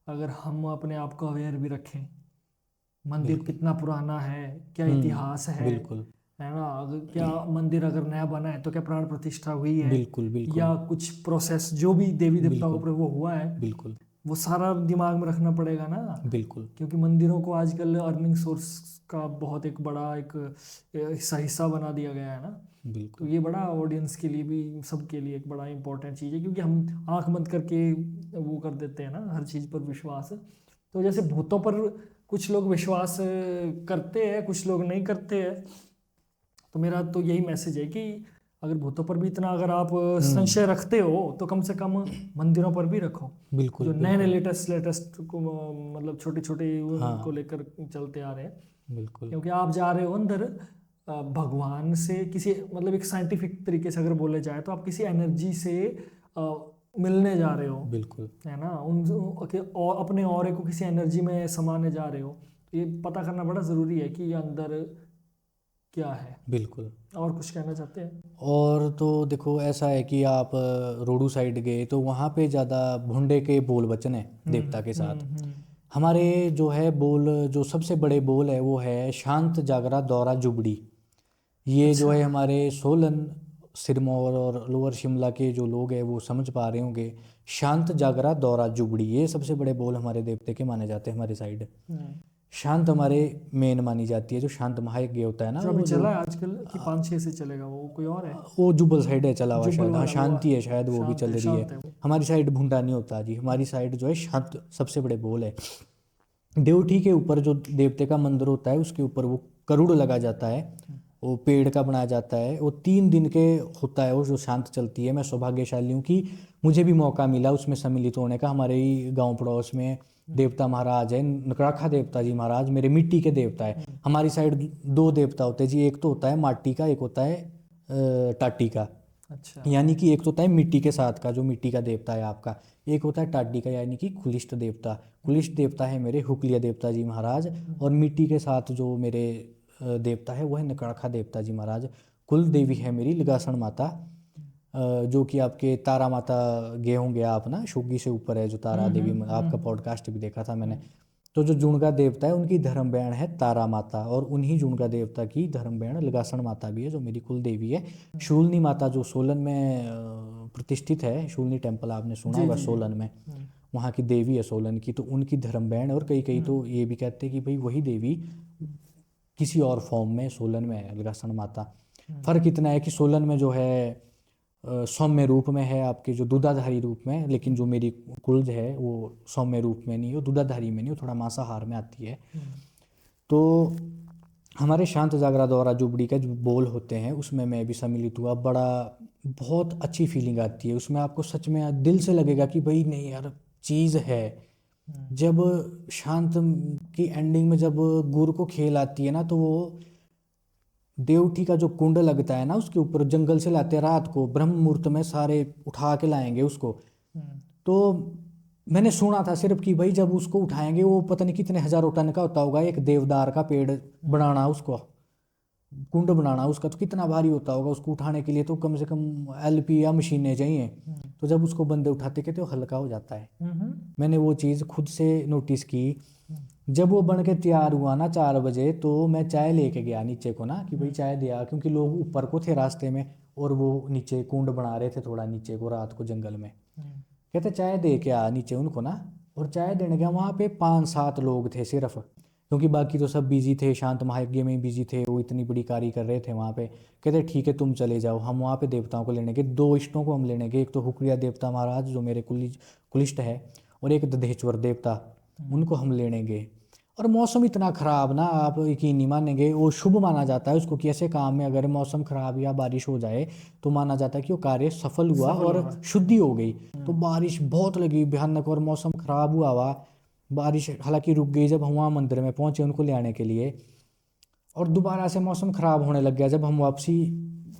अगर हम अपने आप को अवेयर भी रखें, मंदिर बिल्कुल कितना पुराना है, क्या इतिहास बिल्कुल है ना, अगर क्या मंदिर अगर नया बना है तो क्या प्राण प्रतिष्ठा हुई है, बिल्कुल बिल्कुल या कुछ प्रोसेस जो भी देवी देवताओं के बिल्कुल ऊपर वो हुआ है, बिल्कुल वो सारा दिमाग में रखना पड़ेगा ना। बिल्कुल क्योंकि मंदिरों को आजकल अर्निंग सोर्स का बहुत एक बड़ा एक हिस्सा बना दिया गया है ना। तो बिल्कुल ये बड़ा ऑडियंस के लिए भी, सबके लिए एक बड़ा इंपॉर्टेंट चीज़ है, क्योंकि हम आंख बंद करके वो कर देते हैं ना हर चीज़ पर विश्वास। तो जैसे भूतों पर कुछ लोग विश्वास करते हैं, कुछ लोग नहीं करते हैं। तो मेरा तो यही मैसेज है कि अगर भूतों पर भी इतना अगर आप संशय रखते हो तो कम से कम मंदिरों पर भी रखो। बिल्कुल जो नए नए बिल्कुल लेटेस्ट को मतलब छोटे छोटे उनको हाँ लेकर चलते आ रहे हैं। बिल्कुल क्योंकि आप जा रहे हो अंदर भगवान से, किसी मतलब एक साइंटिफिक तरीके से अगर बोले जाए तो आप किसी एनर्जी से अ, मिलने जा रहे हो, बिल्कुल है ना, और अपने ऑरे को किसी एनर्जी में समाने जा रहे हो। तो ये पता करना बड़ा ज़रूरी है कि ये अंदर क्या है। बिल्कुल। और कुछ कहना चाहते हैं? और तो देखो ऐसा है कि आप रोडू साइड गए तो वहाँ पे ज़्यादा भुंडे के बोल वचन है देवता के साथ। हम्म। हमारे जो है बोल, जो सबसे बड़े बोल है वो है शांत जागरा दौरा जुबड़ी। ये जो अच्छा। है हमारे सोलन, सिरमौर और लोअर शिमला के जो लोग हैं वो समझ पा रहे होंगे। शांत जागरा दौरा जुबड़ी, ये सबसे बड़े बोल हमारे देवते के माने जाते हैं हमारे साइड। हम्म। शांत हमारे मेन मानी जाती है, जो शांत महायज्ञ होता है ना, जो अभी वो जो चला है आजकल कि 5-6 से चलेगा, वो कोई और है? वो जुब्बल साइड है चला हुआ जुब्बल शायद, हाँ वाला वो शांति है शायद वो भी चल रही है। शांत है वो। हमारी साइड भुंडा नहीं होता जी, हमारी साइड जो है शांत सबसे बड़े बोल है। देवठी के ऊपर जो देवते का मंदिर होता है उसके ऊपर वो करुड़ लगा जाता है, वो पेड़ का बनाया जाता है, वो 3 दिन के होता है वो जो शांत चलती है। मैं सौभाग्यशाली हूँ कि मुझे भी मौका मिला उसमें सम्मिलित होने का। हमारे ही गांव पड़ोस में देवता महाराज है नकड़ाखा देवता जी महाराज, मेरे मिट्टी के देवता है। हमारी साइड 2 देवता होते हैं जी, एक तो होता है माटी का, एक होता है टाटी का। अच्छा। यानी कि एक तो होता है मिट्टी के साथ का, जो मिट्टी का देवता है आपका, एक होता है टाड्डी का यानी कि कुलिष्ट देवता। कुलिष्ट देवता है मेरे हुकलिया देवता जी महाराज, और मिट्टी के साथ जो मेरे देवता है वो है नकड़खा देवता जी महाराज। कुल देवी है मेरी लिगासण माता, जो कि आपके तारा माता गए होंगे आप ना, शुगी से ऊपर है जो तारा देवी, आपका पॉडकास्ट भी देखा था मैंने। तो जो जुणगा देवता है उनकी धर्म बहन है तारा माता, और उन्हीं जुणगा देवता की धर्म बहन लिगासण माता भी है जो मेरी कुल देवी है। शूलनी माता जो सोलन में प्रतिष्ठित है, शूलनी टेम्पल आपने सुना जी होगा जी जी। सोलन में, वहाँ की देवी है सोलन की, तो उनकी धर्म बहन। और कई कई तो ये भी कहते हैं कि भाई वही देवी किसी और फॉर्म में सोलन में है लिगासण माता। फर्क इतना है कि सोलन में जो है सौम्य रूप में है आपके, जो दूधाधारी रूप में, लेकिन जो मेरी कुलज है वो सौम्य रूप में नहीं, वो दूधाधारी में नहीं, वो थोड़ा मांसाहार में आती है। तो हमारे शांत जागरा दौरा जुबड़ी का जो बोल होते हैं उसमें मैं भी सम्मिलित हुआ। बड़ा बहुत अच्छी फीलिंग आती है उसमें, आपको सच में दिल से लगेगा कि भाई नहीं यार चीज़ है, जब शांत की एंडिंग में जब गुरु को खेल आती है ना, तो वो देवठी का जो कुंड लगता है ना, उसके ऊपर जंगल से लाते हैं रात को, ब्रह्म मुहूर्त में सारे उठा के लाएंगे उसको। तो मैंने सुना था सिर्फ कि भाई जब उसको उठाएंगे, वो पता नहीं कितने हजारों टन का होता होगा, एक देवदार का पेड़ बनाना उसको, कुंड बनाना उसका, तो कितना भारी होता होगा। उसको उठाने के लिए तो कम से कम एलपी या मशीनें चाहिए। तो जब उसको बंदे उठाते कहते वो हल्का हो जाता है। मैंने वो चीज़ खुद से नोटिस की। जब वो बन के तैयार हुआ ना 4 बजे, तो मैं चाय लेके गया नीचे को ना, कि भाई चाय दिया, क्योंकि लोग ऊपर को थे रास्ते में और वो नीचे कुंड बना रहे थे थोड़ा नीचे को रात को जंगल में। कहते चाय दे के आ नीचे उनको ना। और चाय देने गया, वहाँ पे 5-7 लोग थे सिर्फ, क्योंकि बाकी तो सब बिजी थे, शांत महायज्ञ में बिजी थे, वो इतनी बड़ी कार्य कर रहे थे वहाँ पे। कहते ठीक है तुम चले जाओ, हम वहाँ पे देवताओं को लेने के 2 इष्टों को हम लेने के, एक तो हुक्रिया देवता महाराज जो मेरे कुलिष्ट है, और एक दधेश्वर देवता, उनको हम लेने गए। और मौसम इतना ख़राब ना, आप यकीन नहीं मानेंगे, वो शुभ माना जाता है उसको कि ऐसे काम में अगर मौसम ख़राब या बारिश हो जाए तो माना जाता है कि वो कार्य सफल हुआ और शुद्धि हो गई। तो बारिश बहुत लगी भयानक और मौसम ख़राब हुआ। बारिश हालांकि रुक गई जब हम वहाँ मंदिर में पहुँचे उनको ले आने के लिए। और दोबारा से मौसम ख़राब होने लग गया जब हम वापसी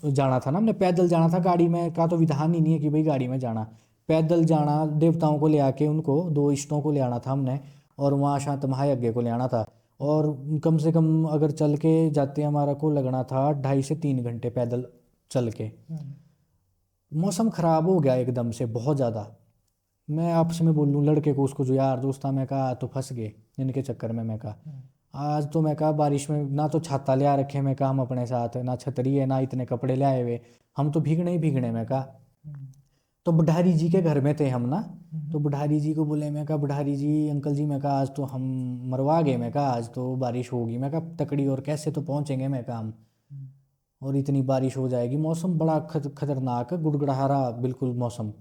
जाना था ना, हमने पैदल जाना था, गाड़ी में का तो विधान ही नहीं है कि भाई गाड़ी में जाना, पैदल जाना, देवताओं को ले आके उनको 2 इष्टों को ले आना था हमने, और वहाँ शांत महायज्ञ को ले आना था। और कम से कम अगर चल के जाते हमारा को लगना था 2.5 से 3 घंटे पैदल चल के। मौसम ख़राब हो गया एकदम से बहुत ज़्यादा। मैं आपसे में बोल लूँ लड़के को, उसको जो यार दोस्त था, मैं कहा तो फंस गए इनके चक्कर में। मैं कहा आज तो, मैं कहा बारिश में ना तो छाता ले आ रखे, मैं कहा हम अपने साथ, ना छतरी है, ना इतने कपड़े ले आए हुए, हम तो भीगने ही भीगने। मैं कहा तो बुढ़ारी जी के घर में थे हम ना, तो बुढ़ारी जी को बोले, मैं कहा बुढ़ारी जी अंकल जी, मैं कहा आज तो हम मरवा गए, मैं कहा आज तो बारिश होगी, मैं कहा तकड़ी, और कैसे तो पहुंचेंगे, मैं कहा हम, और इतनी बारिश हो जाएगी, मौसम बड़ा खतरनाक गुड़गुड़ा रहा बिल्कुल मौसम।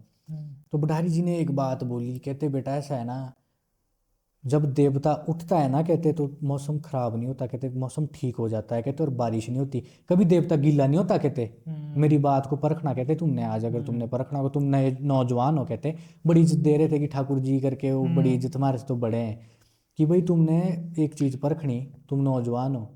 तो बुढ़ारी जी ने एक बात बोली, कहते बेटा ऐसा है ना, जब देवता उठता है ना, कहते तो मौसम खराब नहीं होता, कहते मौसम ठीक हो जाता है, कहते और बारिश नहीं होती, कभी देवता गीला नहीं होता, कहते मेरी बात को परखना, कहते तुमने आज अगर तुमने परखना हो, तुम नए नौजवान हो, कहते बड़ी इज्जत दे रहे थे कि ठाकुर जी करके, वो बड़ी इज्जत हमारे से तो बड़े हैं, कि भाई तुमने एक चीज़ परखनी, तुम नौजवान हो,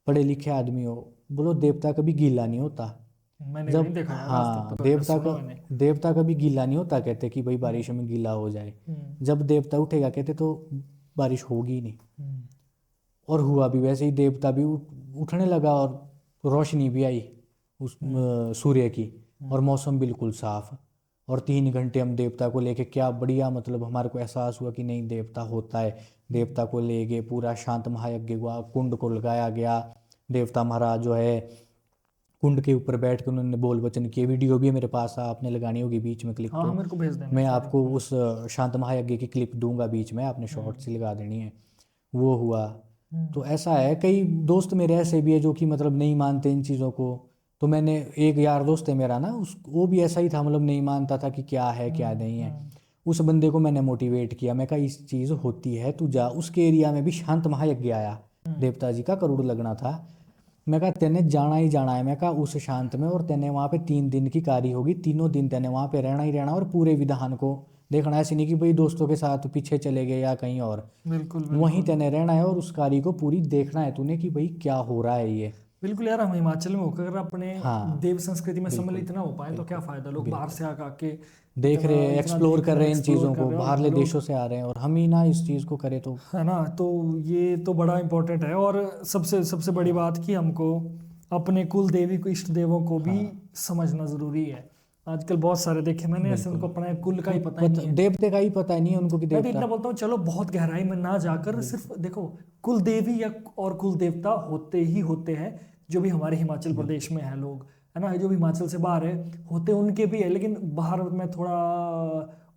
पढ़े लिखे आदमी हो, बोलो देवता कभी गीला नहीं होता। मैंने जब नहीं देखा यार आज तक, हाँ तो कभी सुना मैंने। देवता कभी गीला नहीं होता, कहते कि भाई बारिश में गीला हो जाए। जब देवता उठेगा कहते तो बारिश होगी नहीं। और हुआ भी वैसे ही, देवता भी उठने लगा और रोशनी भी आई उस सूर्य की, और मौसम बिल्कुल साफ। और 3 घंटे हम देवता को लेके, क्या बढ़िया, मतलब हमारे को एहसास हुआ कि नहीं देवता होता है। देवता को ले गए, पूरा शांत महायज्ञ हुआ, कुंड को लगाया गया, देवता महाराज जो है कुंड के ऊपर बैठ के उन्होंने बोल वचन किए। वीडियो भी है मेरे पास, आपने लगानी होगी बीच में क्लिप, हाँ तो मेरे को भेज देना मैं सारी। आपको उस शांत महायज्ञ की क्लिप दूंगा बीच में, आपने शॉर्ट से लगा देनी है। वो हुआ। तो ऐसा है, कई दोस्त मेरे ऐसे भी है जो कि मतलब नहीं मानते इन चीज़ों को। तो मैंने, एक यार दोस्त है मेरा ना, उस वो भी ऐसा ही था, मतलब नहीं मानता था कि क्या है क्या नहीं है। उस बंदे को मैंने मोटिवेट किया, मैं कहा इस चीज़ होती है, तू जा। उसके एरिया में भी शांत महायज्ञ आया, देवता जी का करोड़ लगना था। मैं कहा तेने जाना ही जाना है, मैं कहा उस शांत में, और तेने वहाँ पे 3 दिन की कार्य होगी, तीनों दिन तेने वहाँ पे रहना ही रहना, और पूरे विधान को देखना। ऐसे नहीं कि भाई दोस्तों के साथ पीछे चले गए या कहीं और, बिल्कुल वहीं बिल्कुल तेने रहना है, और उस कार्य को पूरी देखना है तूने कि भाई क्या हो रहा है ये। बिल्कुल यार, हम हिमाचल में होकर अगर अपने हाँ देव संस्कृति में बिल्कुल सम्मिलित ना हो पाए तो क्या बिल्कुल फायदा। लोग बाहर बिल्कुल, से आके देख इतना रहे हैं, इतना एक्सप्लोर देख कर रहे रहे हैं, हैं इन एक्सप्लोर चीज़ों कर को, रहे हैं, और बाहरले लोग, देशों से आ रहे हैं, और हम ही ना इस चीज़ को करें तो। है ना। तो ये तो बड़ा इम्पोर्टेंट है। और सबसे सबसे बड़ी बात कि हमको अपने कुल देवी को, इष्ट देवों को भी हाँ समझना ज़रूरी है। आजकल बहुत सारे देखे मैंने ऐसे, बिल्कुल, उनको अपना कुल का ही पता ही नहीं है। देवते का ही पता नहीं है उनको कि मैं तो देवता। इतना बोलता हूँ, चलो बहुत गहराई में ना जाकर सिर्फ बिल्कुल देखो, कुल देवी या और कुल देवता होते ही होते हैं, जो भी हमारे हिमाचल प्रदेश बिल्कुल में है लोग, है ना, जो भी हिमाचल से बाहर है होते उनके भी है, लेकिन बाहर में थोड़ा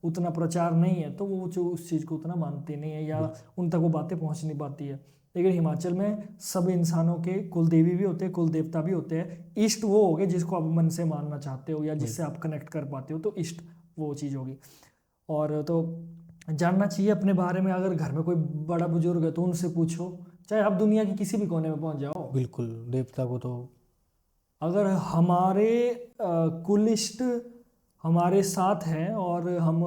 उतना प्रचार नहीं है, तो वो जो उस चीज़ को उतना मानते नहीं है, या बिल्कुल उन तक वो बातें पहुंच नहीं पाती है। लेकिन हिमाचल में सब इंसानों के कुल देवी भी होते हैं, कुल देवता भी होते हैं। इष्ट वो हो गए जिसको आप मन से मानना चाहते हो या जिससे बिल्कुल आप कनेक्ट कर पाते हो, तो इष्ट वो चीज़ होगी। और तो जानना चाहिए अपने बारे में। अगर घर में कोई बड़ा बुजुर्ग है तो उनसे पूछो, चाहे आप दुनिया की किसी भी कोने में पहुंच जाओ। बिल्कुल, देवता को तो अगर हमारे कुलिष्ट हमारे साथ हैं और हम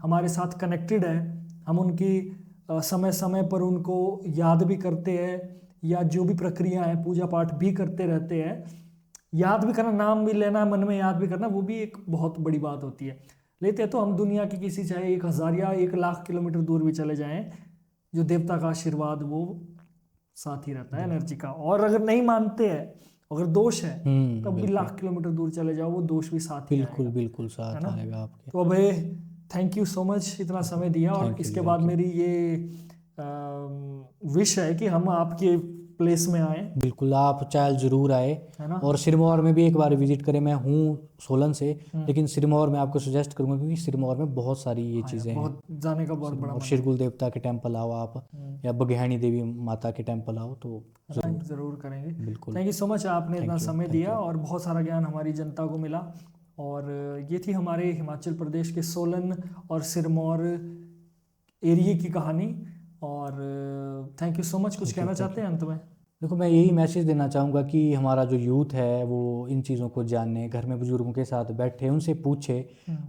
हमारे साथ कनेक्टेड है, हम उनकी समय समय पर उनको याद भी करते हैं, या जो भी प्रक्रिया है पूजा पाठ भी करते रहते हैं। याद भी करना, नाम भी लेना, मन में याद भी करना, वो भी एक बहुत बड़ी बात होती है। लेते हैं तो हम दुनिया की किसी, चाहे 1000 या 1,00,000 किलोमीटर दूर भी चले जाएं, जो देवता का आशीर्वाद वो साथ ही रहता है एनर्जी का। और अगर नहीं मानते हैं, अगर दोष है, तब भी बिल्कुल 1,00,000 किलोमीटर दूर चले जाओ, वो दोष भी साथ ही बिल्कुल आएगा, बिल्कुल है साथ ना। आएगा आपके। तो अभय, थैंक यू सो मच इतना समय दिया। और थैंक यू इसके जी, बाद थैंक यू। मेरी ये विश है कि हम आपके प्लेस में आए, बिल्कुल आप चाहे ज़रूर आए, है ना। और सिरमौर में भी एक बार विजिट करें। मैं हूँ सोलन से, लेकिन सिरमौर में आपको सजेस्ट करूंगा, क्योंकि सिरमौर में बहुत सारी ये हाँ यार, चीज़ें हैं। बहुत जाने का बहुत बड़ा सिरमौर मन है। शिरगुल देवता के टेम्पल आओ आप, या बघेहानी देवी माता के टेम्पल आओ, तो ज़रूर। जरूर करेंगे। बिल्कुल। थैंक यू सो मच, आपने इतना थैंक यू, समय थैंक दिया यू। और बहुत सारा ज्ञान हमारी जनता को मिला। और ये थी हमारे हिमाचल प्रदेश के सोलन और सिरमौर एरिया की कहानी। और थैंक यू सो मच। कुछ थैंक यू, कहना थैंक चाहते यू। हैं अंत में? देखो, मैं यही मैसेज देना चाहूँगा कि हमारा जो यूथ है वो इन चीज़ों को जाने, घर में बुजुर्गों के साथ बैठे उनसे पूछे,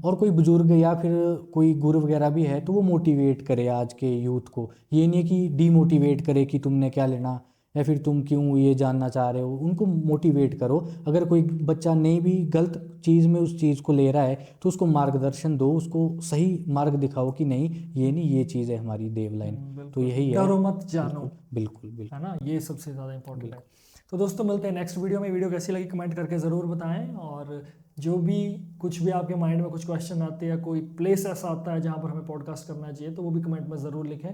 और कोई बुजुर्ग या फिर कोई गुरु वगैरह भी है तो वो मोटिवेट करे आज के यूथ को। ये नहीं है कि डीमोटिवेट करे कि तुमने क्या लेना, या फिर तुम क्यों ये जानना चाह रहे हो। उनको मोटिवेट करो। अगर कोई बच्चा नहीं भी गलत चीज़ में उस चीज़ को ले रहा है तो उसको मार्गदर्शन दो, उसको सही मार्ग दिखाओ कि नहीं, ये नहीं, ये चीज़ है हमारी देवलाइन। तो बिल्कुल, यही है। डरो मत जानो, बिल्कुल बिल्कुल है ना, ये सबसे ज़्यादा इंपॉर्टेंट है। तो दोस्तों, मिलते हैं नेक्स्ट वीडियो में। वीडियो कैसी लगी कमेंट करके ज़रूर बताएं। और जो भी कुछ भी आपके माइंड में कुछ क्वेश्चन आते हैं, कोई प्लेस ऐसा आता है जहाँ पर हमें पॉडकास्ट करना चाहिए, तो वो भी कमेंट में ज़रूर लिखें।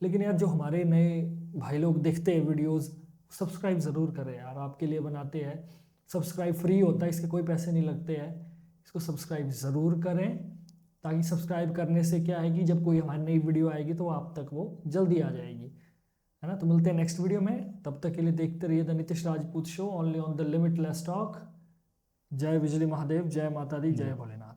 लेकिन यार, जो हमारे नए भाई लोग देखते हैं वीडियोज़, सब्सक्राइब ज़रूर करें यार, आपके लिए बनाते हैं। सब्सक्राइब फ्री होता है, इसके कोई पैसे नहीं लगते हैं। इसको सब्सक्राइब ज़रूर करें, ताकि सब्सक्राइब करने से क्या है कि जब कोई हमारी नई वीडियो आएगी तो आप तक वो जल्दी आ जाएगी, है ना। तो मिलते हैं नेक्स्ट वीडियो में, तब तक के लिए देखते रहिए the Nitish Rajput show, only on the limitless talk. जय बिजली महादेव, जय माता दी, जय भोलेनाथ।